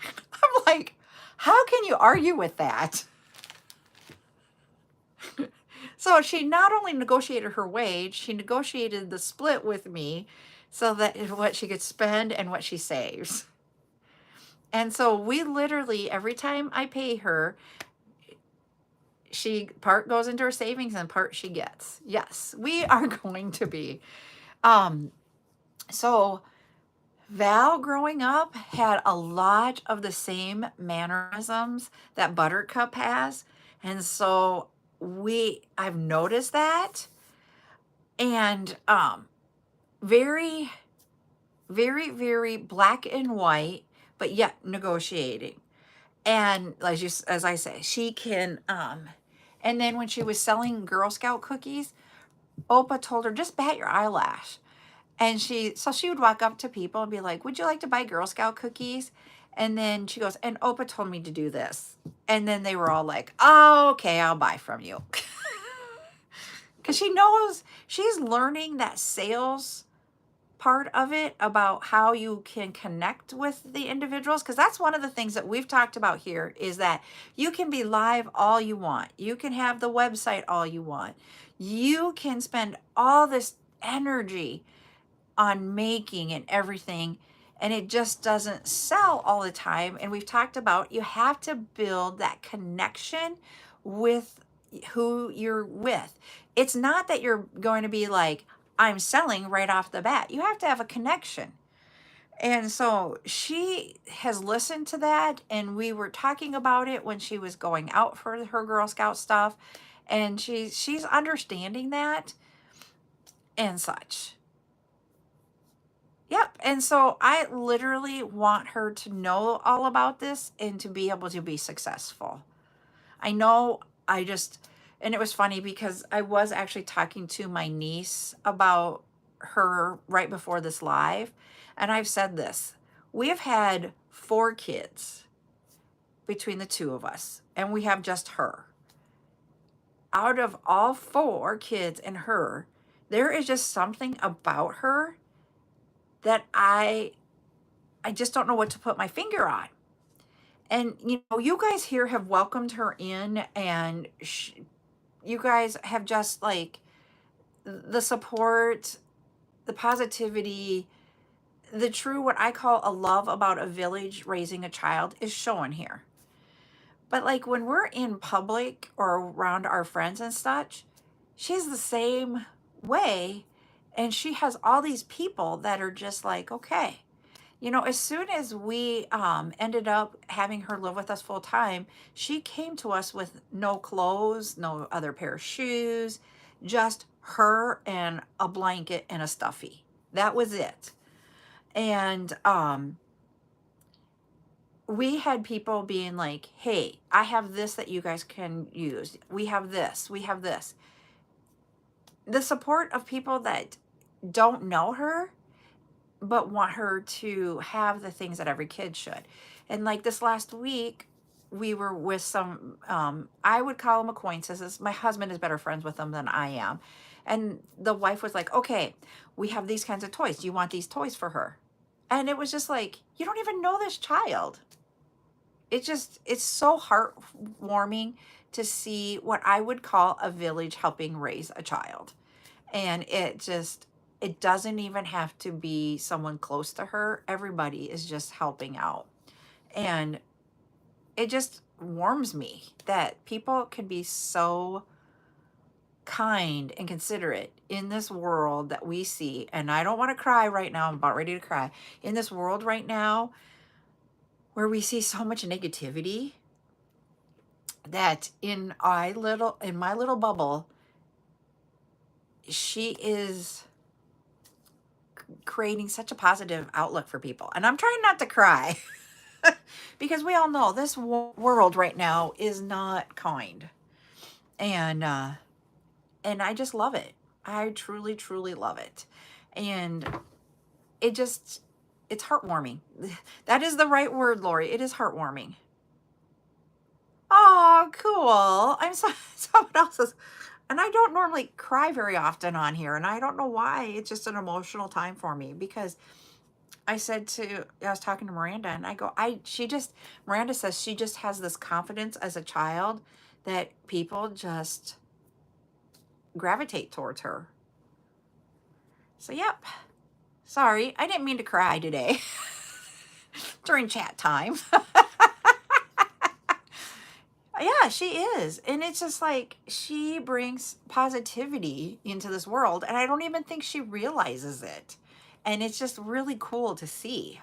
I'm like, how can you argue with that? So she not only negotiated her wage, she negotiated the split with me so that what she could spend and what she saves. And so we literally, every time I pay her, part goes into her savings and part she gets. Yes, we are going to be. So Val growing up had a lot of the same mannerisms that Buttercup has. And so I've noticed that. And very, very, very black and white, but yet negotiating. And as I say, she can, and then when she was selling Girl Scout cookies, Opa told her, just bat your eyelash. And she would walk up to people and be like, would you like to buy Girl Scout cookies? And then she goes, and Opa told me to do this. And then they were all like, oh, okay, I'll buy from you. Because she knows she's learning that sales part of it about how you can connect with the individuals, because that's one of the things that we've talked about here is that you can be live all you want, you can have the website all you want, you can spend all this energy on making and everything, and it just doesn't sell all the time. And we've talked about you have to build that connection with who you're with. It's not that you're going to be like, I'm selling right off the bat. You have to have a connection. And so she has listened to that, and we were talking about it when she was going out for her Girl Scout stuff, and she's understanding that and such. Yep. And so I literally want her to know all about this and to be able to be successful. I know and it was funny because I was actually talking to my niece about her right before this live. And I've said this, we have had 4 kids between the 2 of us, and we have just her. Out of all 4 kids and her, there is just something about her that I just don't know what to put my finger on. And, you guys here have welcomed her in, and you guys have just like the support, the positivity, the true, what I call a love about a village raising a child is shown here. But like when we're in public or around our friends and such, she's the same way. And she has all these people that are just like, okay. As soon as we ended up having her live with us full time, she came to us with no clothes, no other pair of shoes, just her and a blanket and a stuffy. That was it. And we had people being like, hey, I have this that you guys can use. We have this. We have this. The support of people that don't know her but want her to have the things that every kid should. And like this last week, we were with some, I would call them acquaintances. My husband is better friends with them than I am. And the wife was like, okay, we have these kinds of toys. Do you want these toys for her? And it was just like, you don't even know this child. It's so heartwarming to see what I would call a village helping raise a child. And it doesn't even have to be someone close to her. Everybody is just helping out. And it just warms me that people can be so kind and considerate in this world that we see. And I don't want to cry right now. I'm about ready to cry. In this world right now where we see so much negativity, that in my little bubble, she is creating such a positive outlook for people. And I'm trying not to cry because we all know this world right now is not kind. And I just love it. I truly, truly love it. And it's heartwarming. That is the right word, Lori. It is heartwarming. Oh, cool. I'm so someone else's. And I don't normally cry very often on here, and I don't know why. It's just an emotional time for me because I was talking to Miranda, and I go, Miranda says she just has this confidence as a child that people just gravitate towards her. So, yep. Sorry, I didn't mean to cry today during chat time. Yeah, she is. And it's just like she brings positivity into this world, and I don't even think she realizes it. And it's just really cool to see.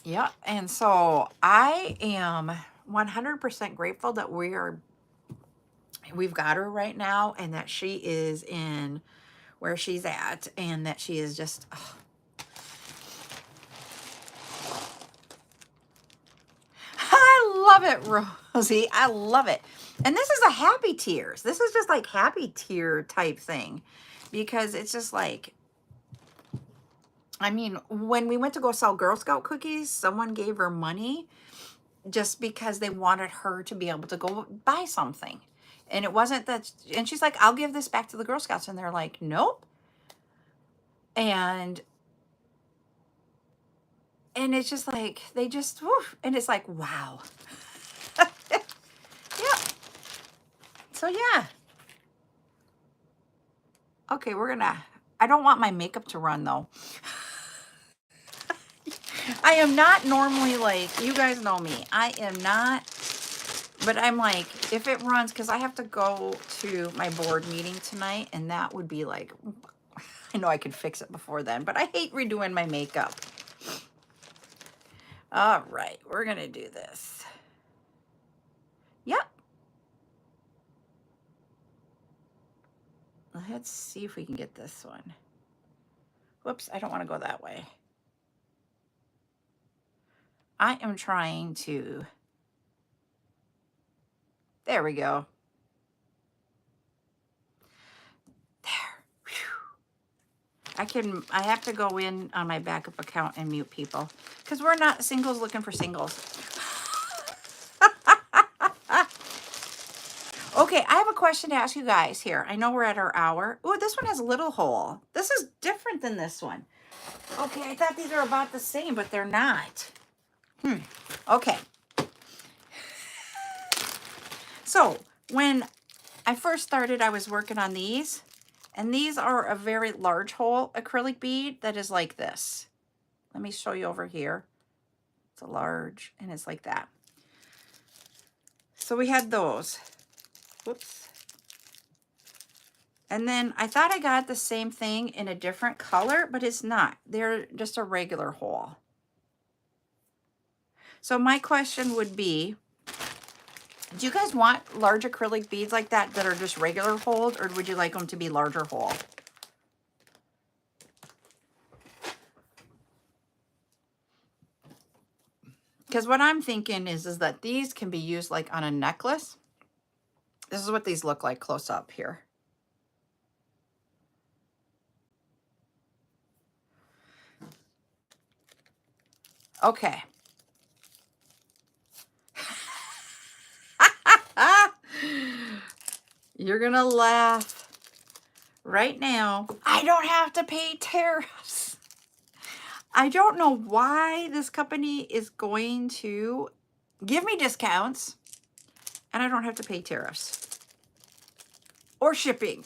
Yeah, and so I am 100% grateful that we've got her right now, and that she is in where she's at, and that she is just, oh. I love it, Rosie. I love it. And this is a happy tears. This is just like happy tear type thing, because it's just like, I mean, when we went to go sell Girl Scout cookies, someone gave her money just because they wanted her to be able to go buy something. And it wasn't that, and she's like, I'll give this back to the Girl Scouts. And they're like, nope. And it's just like, they just, whew, and it's like, wow. Yeah. So yeah. Okay, I don't want my makeup to run though. I am not normally like, you guys know me. I am not, but I'm like, if it runs, because I have to go to my board meeting tonight, and that would be like, I know I could fix it before then, but I hate redoing my makeup. All right, we're going to do this. Yep. Let's see if we can get this one. Whoops, I don't want to go that way. I am trying to, there we go. There. Whew. I have to go in on my backup account and mute people because we're not singles looking for singles. Okay, I have a question to ask you guys here. I know we're at our hour. Oh, this one has a little hole. This is different than this one. Okay, I thought these are about the same, but they're not. Okay. So, when I first started, I was working on these, and these are a very large hole acrylic bead that is like this. Let me show you over here. It's a large, and it's like that. So we had those. Whoops. And then I thought I got the same thing in a different color, but it's not. They're just a regular hole. So my question would be, do you guys want large acrylic beads like that are just regular holes, or would you like them to be larger hole? Because what I'm thinking is that these can be used like on a necklace. This is what these look like close up here. Okay. You're gonna laugh right now. I don't have to pay tariffs. I don't know why this company is going to give me discounts and I don't have to pay tariffs or shipping.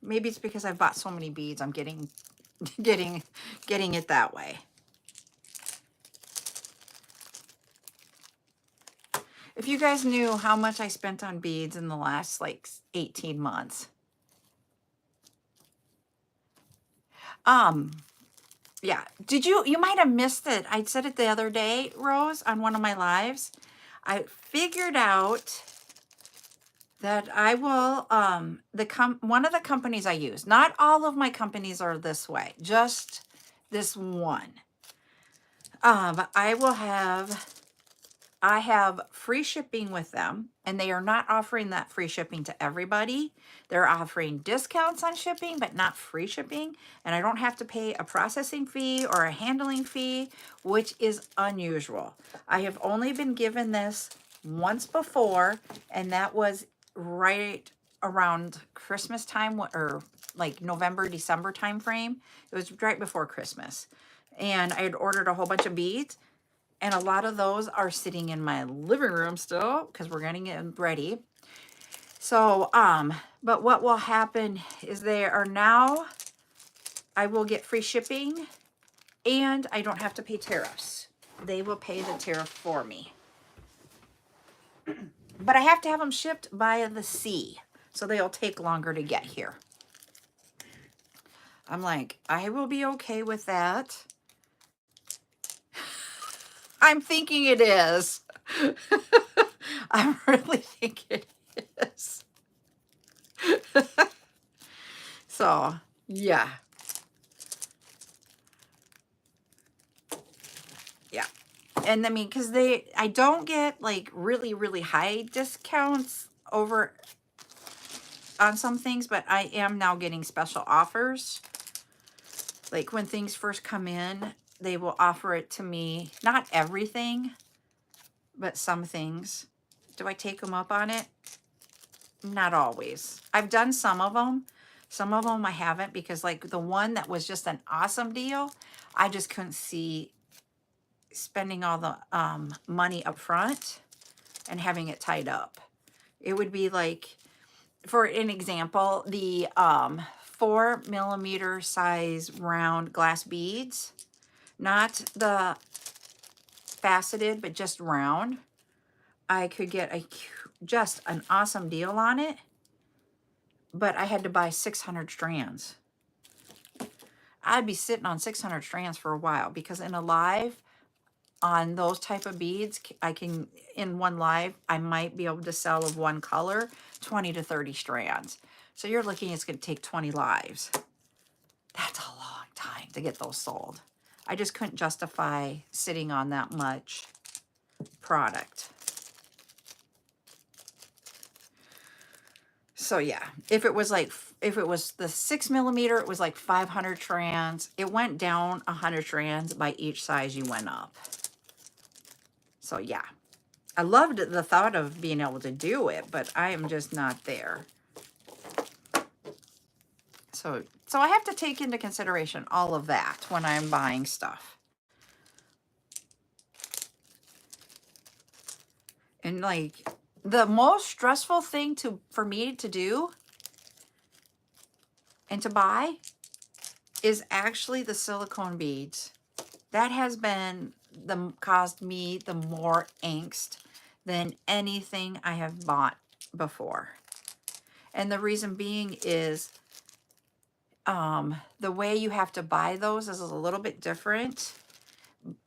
Maybe it's because I've bought so many beads, I'm getting it that way. If you guys knew how much I spent on beads in the last like 18 months. Yeah. You might have missed it. I said it the other day, Rose, on one of my lives. I figured out that I will, one of the companies I use, not all of my companies are this way, just this one. I have free shipping with them, and they are not offering that free shipping to everybody. They're offering discounts on shipping, but not free shipping. And I don't have to pay a processing fee or a handling fee, which is unusual. I have only been given this once before, and that was right around Christmas time, or like November, December time frame. It was right before Christmas. And I had ordered a whole bunch of beads. And a lot of those are sitting in my living room still because we're getting it ready. So, but what will happen is they are now, I will get free shipping and I don't have to pay tariffs. They will pay the tariff for me. But I have to have them shipped by the sea. So they'll take longer to get here. I'm like, I will be okay with that. I'm thinking it is. I really think it is. So, yeah. Yeah. And I mean, because I don't get like really, really high discounts over on some things, but I am now getting special offers. Like when things first come in, they will offer it to me. Not everything, but some things. Do I take them up on it? Not always. I've done some of them. Some of them I haven't, because like the one that was just an awesome deal, I just couldn't see spending all the money up front and having it tied up. It would be like, for an example, the 4mm size round glass beads, not the faceted, but just round. I could get just an awesome deal on it, but I had to buy 600 strands. I'd be sitting on 600 strands for a while, because in a live on those type of beads, in one live, I might be able to sell of one color 20 to 30 strands. So you're looking, it's going to take 20 lives. That's a long time to get those sold. I just couldn't justify sitting on that much product. So yeah, if it was the 6mm, it was like 500 strands. It went down 100 strands by each size you went up. So yeah, I loved the thought of being able to do it, but I am just not there. So I have to take into consideration all of that when I'm buying stuff. And like the most stressful thing for me to do and to buy is actually the silicone beads. That has been caused me the more angst than anything I have bought before. And the reason being is the way you have to buy those is a little bit different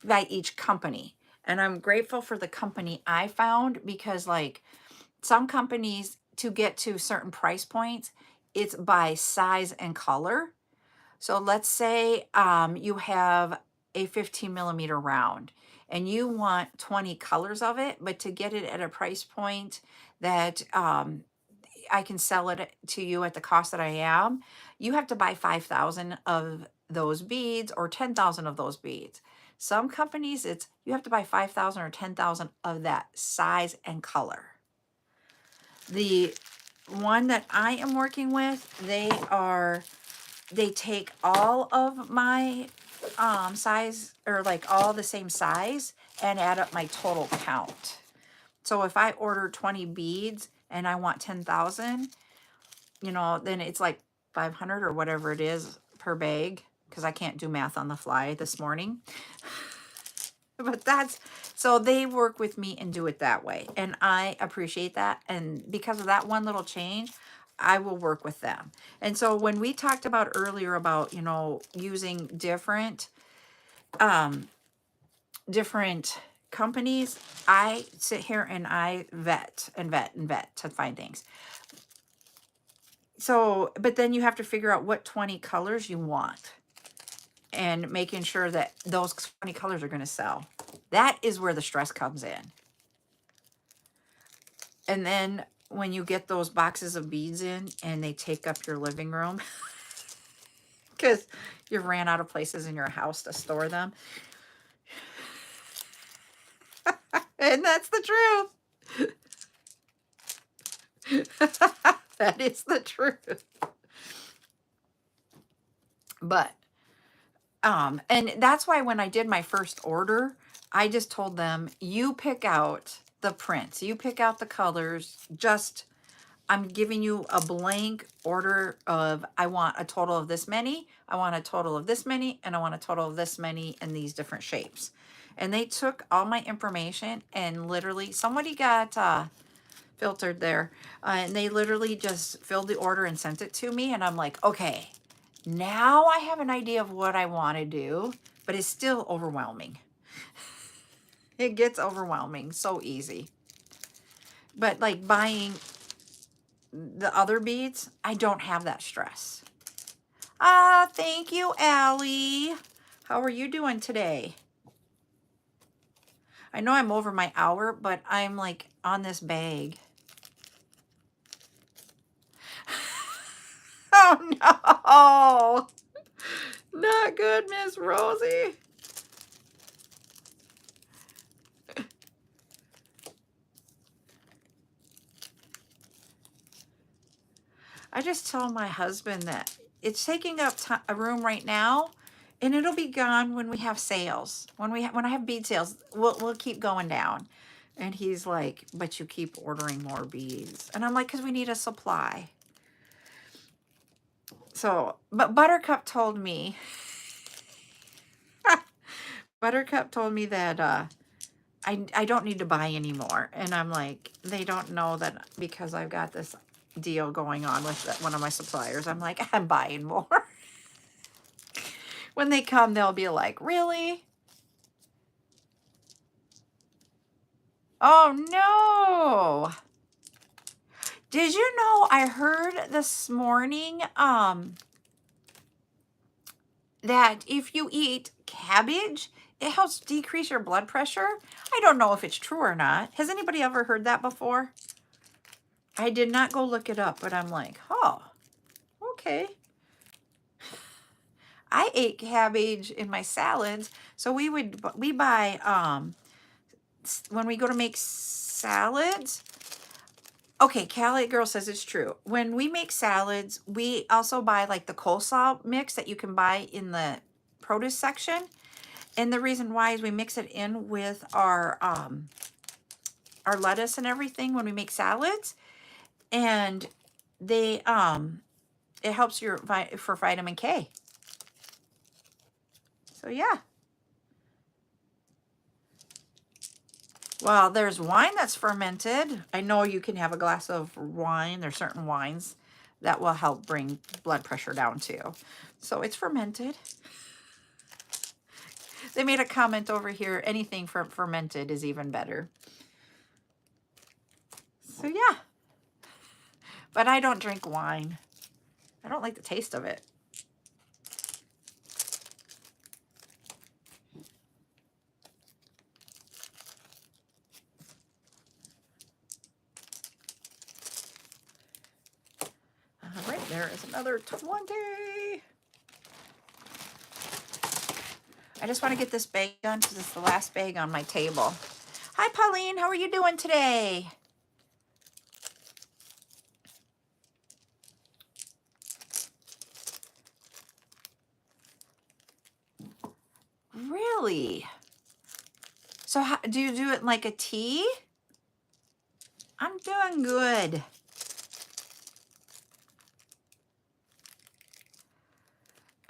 by each company. And I'm grateful for the company I found, because like some companies, to get to certain price points, it's by size and color. So let's say you have a 15mm round and you want 20 colors of it, but to get it at a price point that I can sell it to you at the cost that I am, you have to buy 5,000 of those beads or 10,000 of those beads. Some companies, it's you have to buy 5,000 or 10,000 of that size and color. The one that I am working with, they take all of my size, or like all the same size, and add up my total count. So if I order 20 beads and I want 10,000, you know, then it's like 500 or whatever it is per bag, because I can't do math on the fly this morning. But so they work with me and do it that way. And I appreciate that. And because of that one little change, I will work with them. And so when we talked about earlier about, you know, using different companies, I sit here and I vet and vet and vet to find things. So, but then you have to figure out what 20 colors you want and making sure that those 20 colors are going to sell. That is where the stress comes in. And then when you get those boxes of beads in and they take up your living room because you ran out of places in your house to store them. And that's the truth. That is the truth. But, and that's why when I did my first order, I just told them, you pick out the prints, you pick out the colors, I'm giving you a blank order of, I want a total of this many, I want a total of this many, and I want a total of this many in these different shapes. And they took all my information and literally, somebody got filtered there, and they literally just filled the order and sent it to me. And I'm like, okay, now I have an idea of what I want to do, but it's still overwhelming. It gets overwhelming so easy. But like buying the other beads, I don't have that stress. Thank you, Allie. How are you doing today? I know I'm over my hour, but I'm like on this bag. Oh no, not good, Miss Rosie. I just told my husband that it's taking up a room right now, and it'll be gone when we have sales. When I have bead sales, we'll keep going down. And he's like, but you keep ordering more beads. And I'm like, because we need a supply. So, but Buttercup told me, that I don't need to buy anymore. And I'm like, they don't know that because I've got this deal going on with one of my suppliers. I'm like, I'm buying more. When they come, they'll be like, really? Oh no. Did you know I heard this morning that if you eat cabbage, it helps decrease your blood pressure? I don't know if it's true or not. Has anybody ever heard that before? I did not go look it up, but I'm like, oh, okay. I ate cabbage in my salads. So we buy, when we go to make salads, okay, Cali Girl says it's true. When we make salads, we also buy like the coleslaw mix that you can buy in the produce section. And the reason why is we mix it in with our lettuce and everything when we make salads. And it helps for vitamin K. So yeah. Well, there's wine that's fermented. I know you can have a glass of wine. There's certain wines that will help bring blood pressure down too. So it's fermented. They made a comment over here, anything fermented is even better. So yeah. But I don't drink wine. I don't like the taste of it. All right, there is another 20. I just want to get this bag done because it's the last bag on my table. Hi, Pauline. How are you doing today? Really? So how, do you do it like a tea? I'm doing good.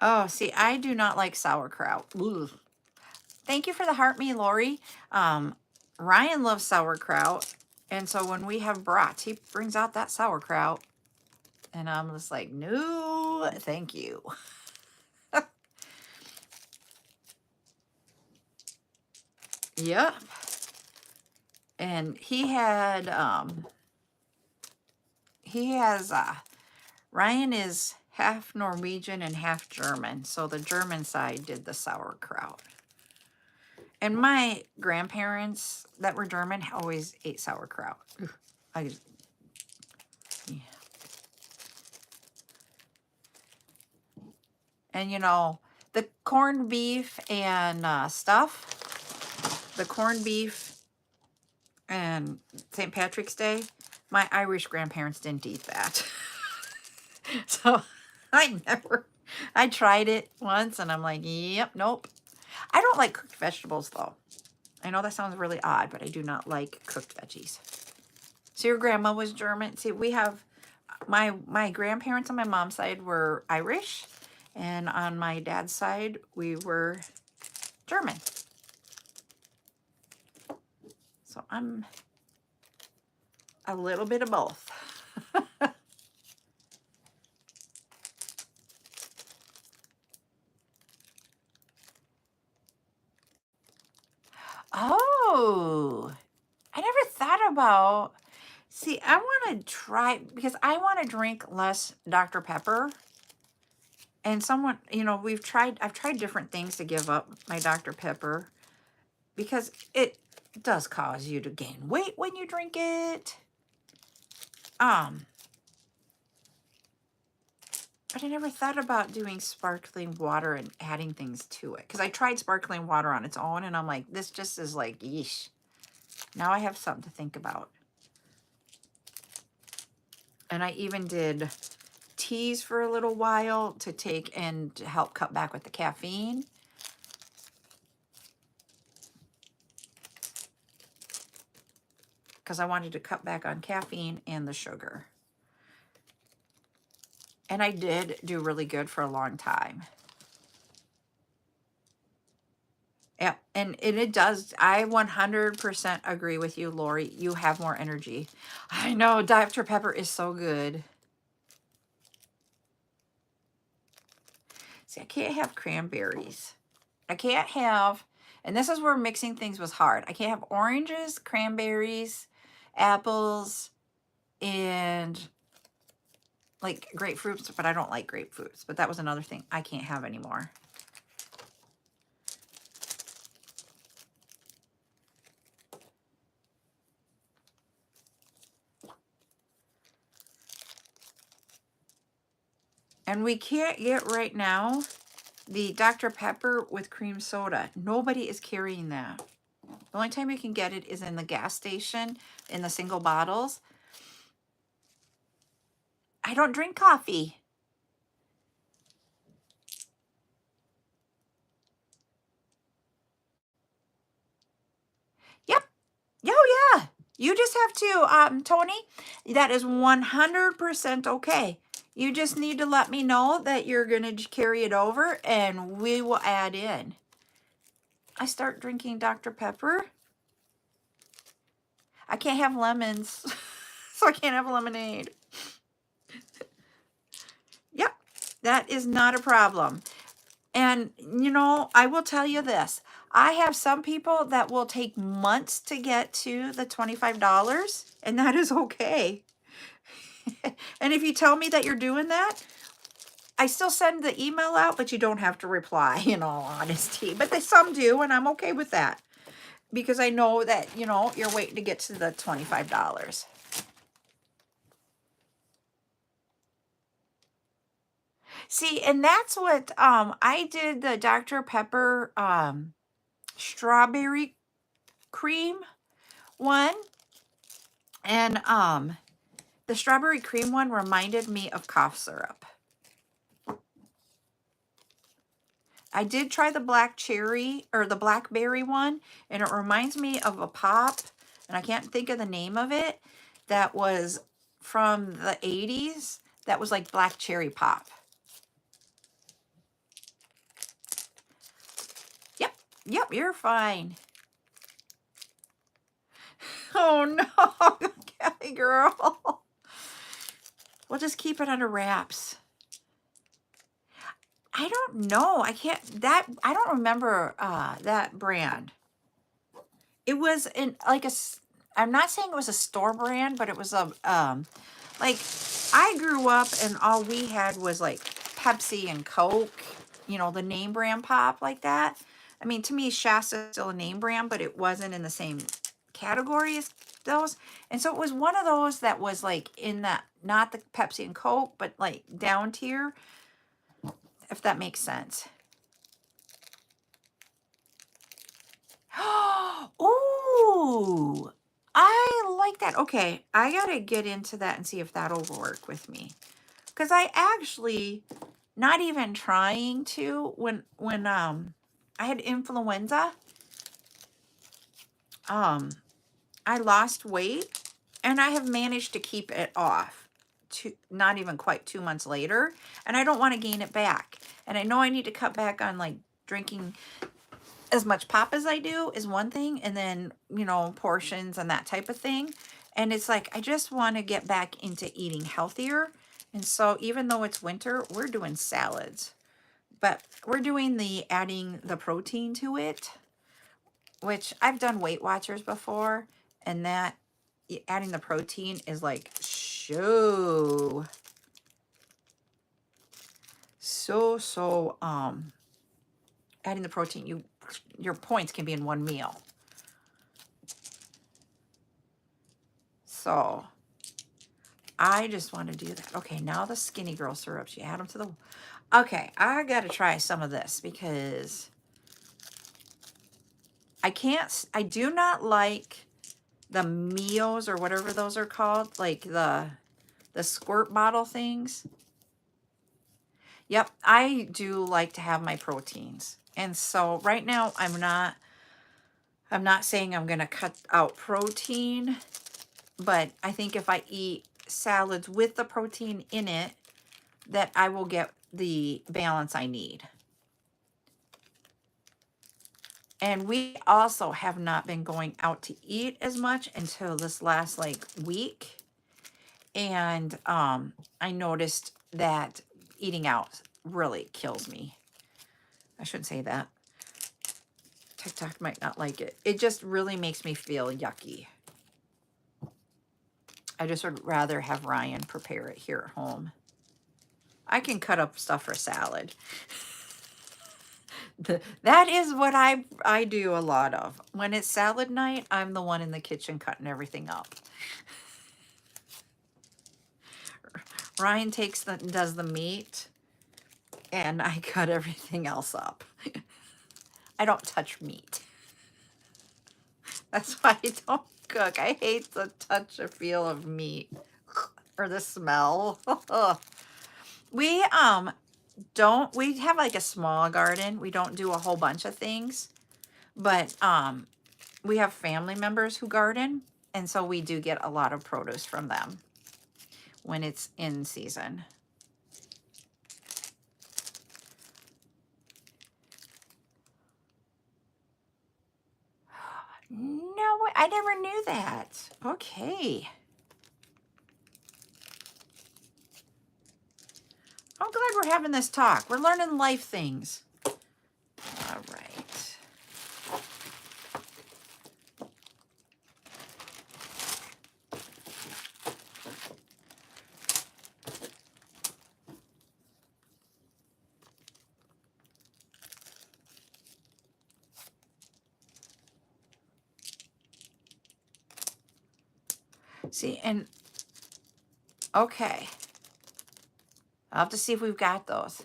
Oh, see, I do not like sauerkraut. Ugh. Thank you for the heart me, Lori. Ryan loves sauerkraut. And so when we have brats, he brings out that sauerkraut. And I'm just like, no, thank you. Yep. And he has, Ryan is half Norwegian and half German. So the German side did the sauerkraut. And my grandparents that were German always ate sauerkraut. Ugh, yeah. And you know, the corned beef and the corned beef and St. Patrick's Day, my Irish grandparents didn't eat that. So I tried it once and I'm like, yep, nope. I don't like cooked vegetables though. I know that sounds really odd, but I do not like cooked veggies. So your grandma was German. See, we have my grandparents on my mom's side were Irish, and on my dad's side we were German. So I'm a little bit of both. Oh, I never thought about. See, I want to try because I want to drink less Dr. Pepper. And someone, you know, I've tried different things to give up my Dr. Pepper because it does cause you to gain weight when you drink it. But I never thought about doing sparkling water and adding things to it. Because I tried sparkling water on its own and I'm like, this just is like, yeesh. Now I have something to think about. And I even did teas for a little while to take and to help cut back with the caffeine. Because I wanted to cut back on caffeine and the sugar. And I did do really good for a long time. Yeah, and it does. I 100% agree with you, Lori. You have more energy. I know Dr. Pepper is so good. See, I can't have cranberries. I can't have, and this is where mixing things was hard. I can't have oranges, cranberries, apples, and like grapefruits, but I don't like grapefruits. But that was another thing I can't have anymore. And we can't get right now the Dr. Pepper with cream soda. Nobody is carrying that. The only time you can get it is in the gas station in the single bottles. I don't drink coffee. Yep. Oh, yeah. You just have to, Tony, that is 100% okay. You just need to let me know that you're going to carry it over and we will add in. I start drinking Dr. Pepper. I can't have lemons, so I can't have lemonade. Yep, that is not a problem. And, you know, I will tell you this. I have some people that will take months to get to the $25, and that is okay. And if you tell me that you're doing that, I still send the email out, but you don't have to reply, in all honesty. But some do, and I'm okay with that. Because I know that, you know, you're waiting to get to the $25. See, and that's what I did the Dr. Pepper strawberry cream one, and the strawberry cream one reminded me of cough syrup. I did try the black cherry or the blackberry one, and it reminds me of a pop, and I can't think of the name of it, that was from the 80s that was like black cherry pop. Yep, yep, you're fine. Oh no, Kelly girl. We'll just keep it under wraps. I don't know. I don't remember that brand. It was in like I'm not saying it was a store brand, but it was a, like, I grew up and all we had was like Pepsi and Coke, the name brand pop like that. I mean, to me, Shasta's still a name brand, but it wasn't in the same category as those. And so it was one of those that was like in that, not the Pepsi and Coke, but like down tier, if that makes sense. Ooh, I like that. Okay, I gotta get into that and see if that'll work with me. Because I actually, not even trying to, when I had influenza, I lost weight and I have managed to keep it off to not even quite 2 months later, and I don't want to gain it back. And I know I need to cut back on like drinking as much pop as I do is one thing, and then, portions and that type of thing. And it's like, I just want to get back into eating healthier. And so even though it's winter, we're doing salads, but we're doing adding the protein to it, which I've done Weight Watchers before, and that adding the protein is like, adding the protein, your points can be in one meal. So I just want to do that. Okay, now the skinny girl syrups, you add them to the, okay, I got to try some of this because I do not like the Mios or whatever those are called, like the squirt bottle things. Yep, I do like to have my proteins. And so right now I'm not saying I'm going to cut out protein, but I think if I eat salads with the protein in it, that I will get the balance I need. And we also have not been going out to eat as much until this last like week. And I noticed that eating out really kills me. I shouldn't say that. TikTok might not like it. It just really makes me feel yucky. I just would rather have Ryan prepare it here at home. I can cut up stuff for salad. That is what I do a lot of. When it's salad night, I'm the one in the kitchen cutting everything up. Ryan does the meat, and I cut everything else up. I don't touch meat. That's why I don't cook. I hate the touch or feel of meat or the smell. We we have like a small garden. We don't do a whole bunch of things, but we have family members who garden, and so we do get a lot of produce from them when it's in season. No, I never knew that. Okay. I'm glad we're having this talk. We're learning life things. All right. See, and okay. I'll have to see if we've got those.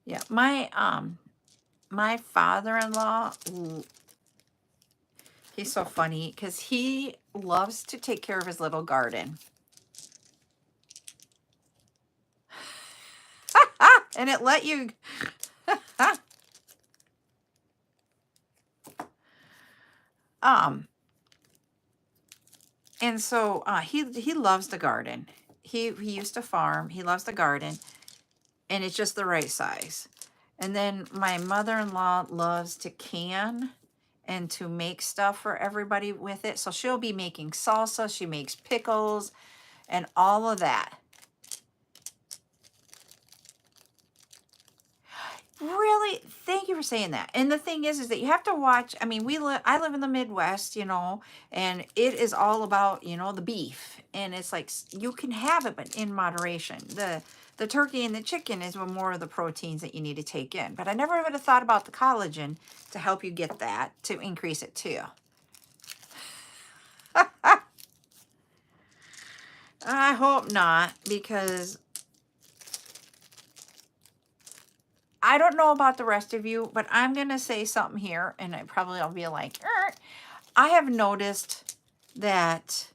Yeah, my father-in-law, he's so funny because he loves to take care of his little garden. And it let you and so he loves the garden. He used to farm. He loves the garden, and it's just the right size. And then my mother-in-law loves to can and to make stuff for everybody with it. So she'll be making salsa, she makes pickles and all of that. Really, thank you for saying that. And the thing is that you have to watch. I mean, I live in the Midwest, and it is all about, the beef. And it's like you can have it, but in moderation. The turkey and the chicken is more of the proteins that you need to take in. But I never would have thought about the collagen to help you get that, to increase it too. I hope not, because I don't know about the rest of you, but I'm going to say something here, and I'll be like, I have noticed that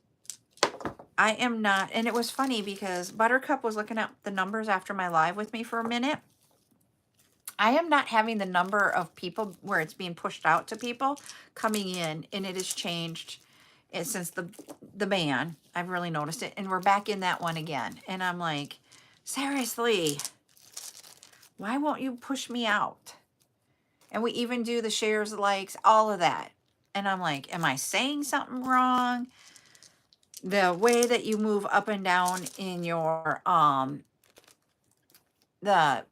I am not, and it was funny because Buttercup was looking at the numbers after my live with me for a minute. I am not having the number of people where it's being pushed out to people coming in, and it has changed since the ban. I've really noticed it, and we're back in that one again. And I'm like, seriously, why won't you push me out? And we even do the shares, likes, all of that. And I'm like, am I saying something wrong? The way that you move up and down in your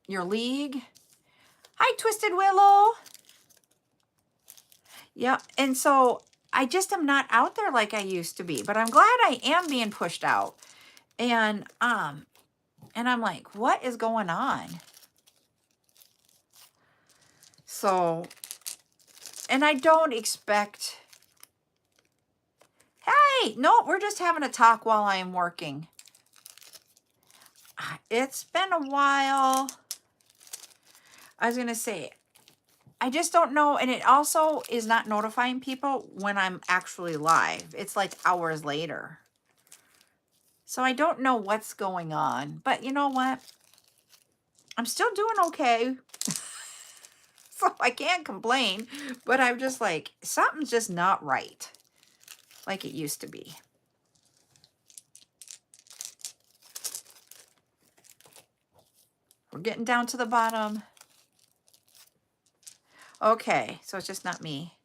your league. Hi, Twisted Willow. Yeah, and so I just am not out there like I used to be, but I'm glad I am being pushed out. And I'm like, what is going on? So, and I don't expect, hey, no, we're just having a talk while I am working. It's been a while. I was going to say, I just don't know. And it also is not notifying people when I'm actually live. It's like hours later. So I don't know what's going on. But you know what? I'm still doing okay. So I can't complain. But I'm just like, something's just not right like it used to be. We're getting down to the bottom. Okay, so it's just not me.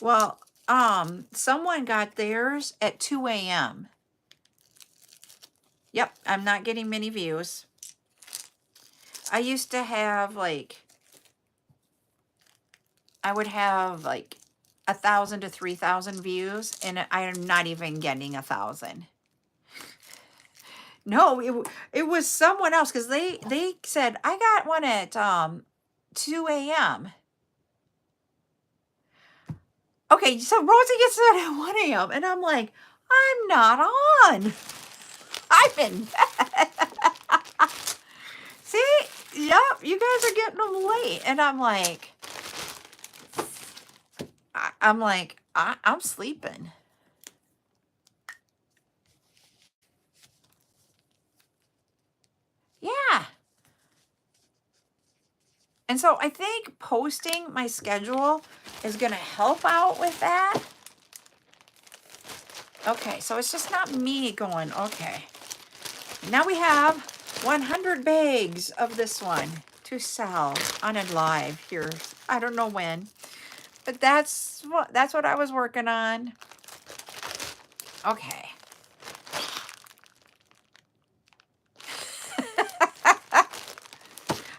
Well, someone got theirs at 2 a.m. Yep, I'm not getting many views. I used to have I would have 1,000 to 3,000 views, and I am not even getting 1,000. No, it was someone else, because they said, I got one at 2 a.m. Okay, so Rosie gets it at 1 a.m. and I'm like, I'm not on. I'm in bed. See? Yep, you guys are getting them late. And I'm like, I'm sleeping. Yeah. And so I think posting my schedule is going to help out with that. Okay, so it's just not me going, okay. Now we have 100 bags of this one to sell on a live here. I don't know when, but that's what I was working on. Okay.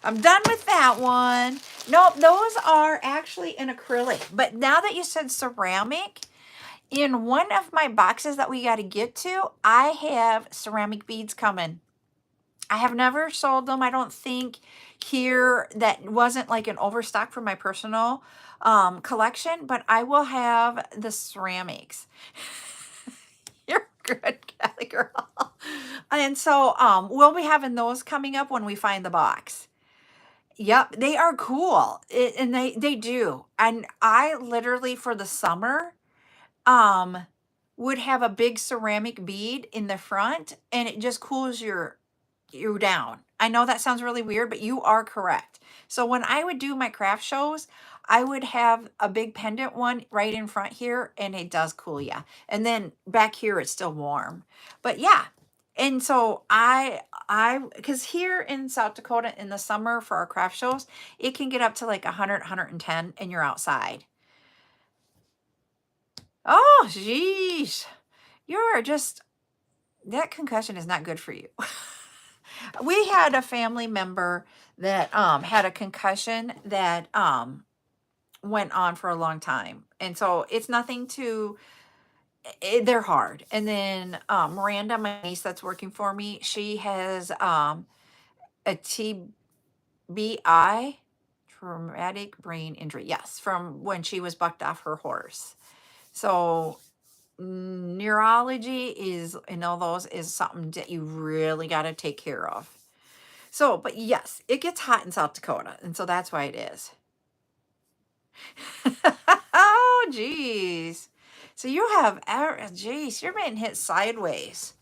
I'm done with that one. Nope, those are actually in acrylic. But now that you said ceramic, in one of my boxes that we got to get to, I have ceramic beads coming. I have never sold them. I don't think here that wasn't like an overstock for my personal collection, but I will have the ceramics. You're good, Kelly girl. And so we'll be having those coming up when we find the box. Yep, they are cool. And they do. And I literally for the summer um would have a big ceramic bead in the front and it just cools you down. I know that sounds really weird, but you are correct. So when I would do my craft shows, I would have a big pendant one right in front here and it does cool you. And then back here it's still warm. But yeah. And so because here in South Dakota in the summer for our craft shows, it can get up to like 100, 110 and you're outside. Oh, jeez. You're just, that concussion is not good for you. We had a family member that had a concussion that went on for a long time. And so it's nothing to they're hard. And then Miranda, my niece that's working for me, she has a TBI, traumatic brain injury. Yes, from when she was bucked off her horse. So neurology is and all those is something that you really got to take care of. So, but yes, it gets hot in South Dakota, and so that's why it is. Oh, geez. So you have, geez, you're being hit sideways.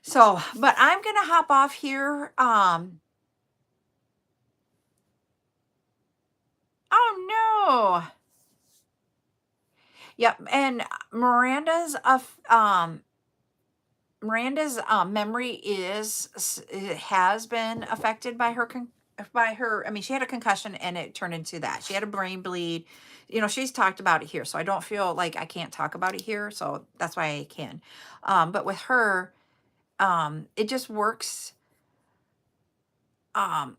So, but I'm gonna hop off here. Oh no. Yep, and Miranda's memory it has been affected by I mean she had a concussion and it turned into that. She had a brain bleed. You know, she's talked about it here, so I don't feel like I can't talk about it here, so that's why I can. But with her, it just works um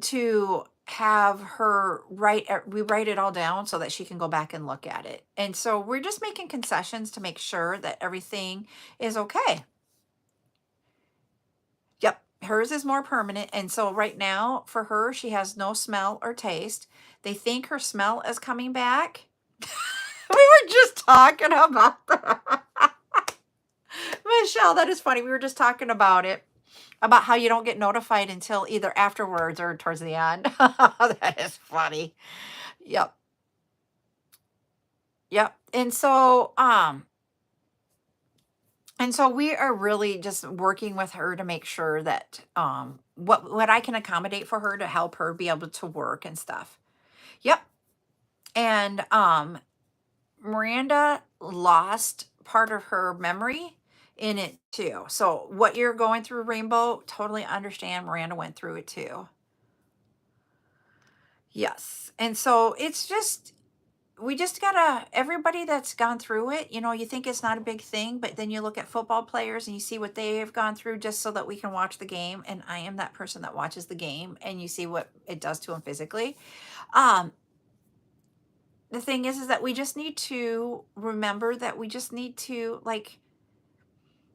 to have her we write it all down so that she can go back and look at it. And so we're just making concessions to make sure that everything is okay. Yep, hers is more permanent. And so right now for her, she has no smell or taste. They think her smell is coming back. We were just talking about that. Michelle, that is funny. We were just talking about it, about how you don't get notified until either afterwards or towards the end. That is funny. Yep. Yep. And so we are really just working with her to make sure that what I can accommodate for her to help her be able to work and stuff. Yep. And Miranda lost part of her memory in it too. So what you're going through, Rainbow, totally understand. Miranda went through it too. Yes. And so it's just we just gotta everybody that's gone through it, you know, you think it's not a big thing, but then you look at football players and you see what they have gone through just so that we can watch the game. And I am that person that watches the game and you see what it does to them physically. Um, the thing is that we just need to remember that we just need to like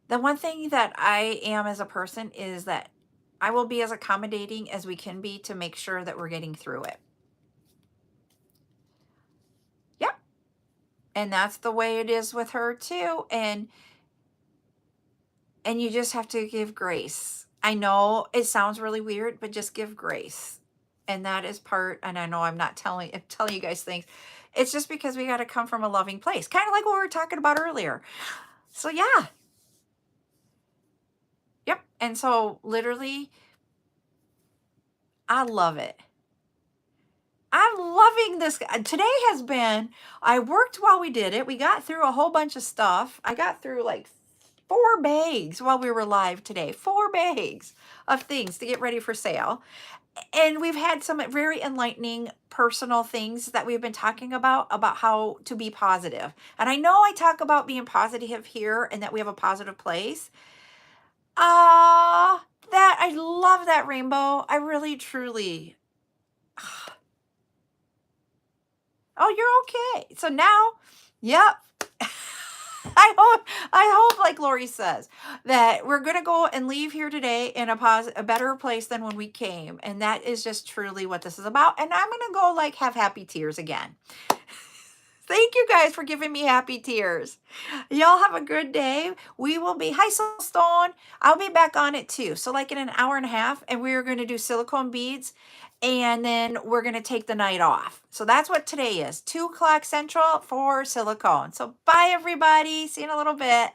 the one thing that I am as a person is that I will be as accommodating as we can be to make sure that we're getting through it. Yep. And that's the way it is with her too. And you just have to give grace. I know it sounds really weird, but just give grace. And that is part, and I know I'm not telling you guys things. It's just because we got to come from a loving place. Kind of like what we were talking about earlier. So yeah. Yep. And so literally I love it. I'm loving this. Today has been, I worked while we did it. We got through a whole bunch of stuff. I got through like 4 bags while we were live today. 4 bags of things to get ready for sale. And we've had some very enlightening personal things that we've been talking about how to be positive. And I know I talk about being positive here and that we have a positive place. That I love that, Rainbow. I really truly. Oh, you're okay. So now, yep. I hope, like Lori says, that we're gonna go and leave here today in a better place than when we came, and that is just truly what this is about. And I'm gonna go like have happy tears again. Thank you guys for giving me happy tears. Y'all have a good day. We will be, hi, Stone. I'll be back on it too. So, like in an hour and a half, and we are going to do silicone beads, and then we're going to take the night off. So, that's what today is, 2 o'clock Central for silicone. So, bye, everybody. See you in a little bit.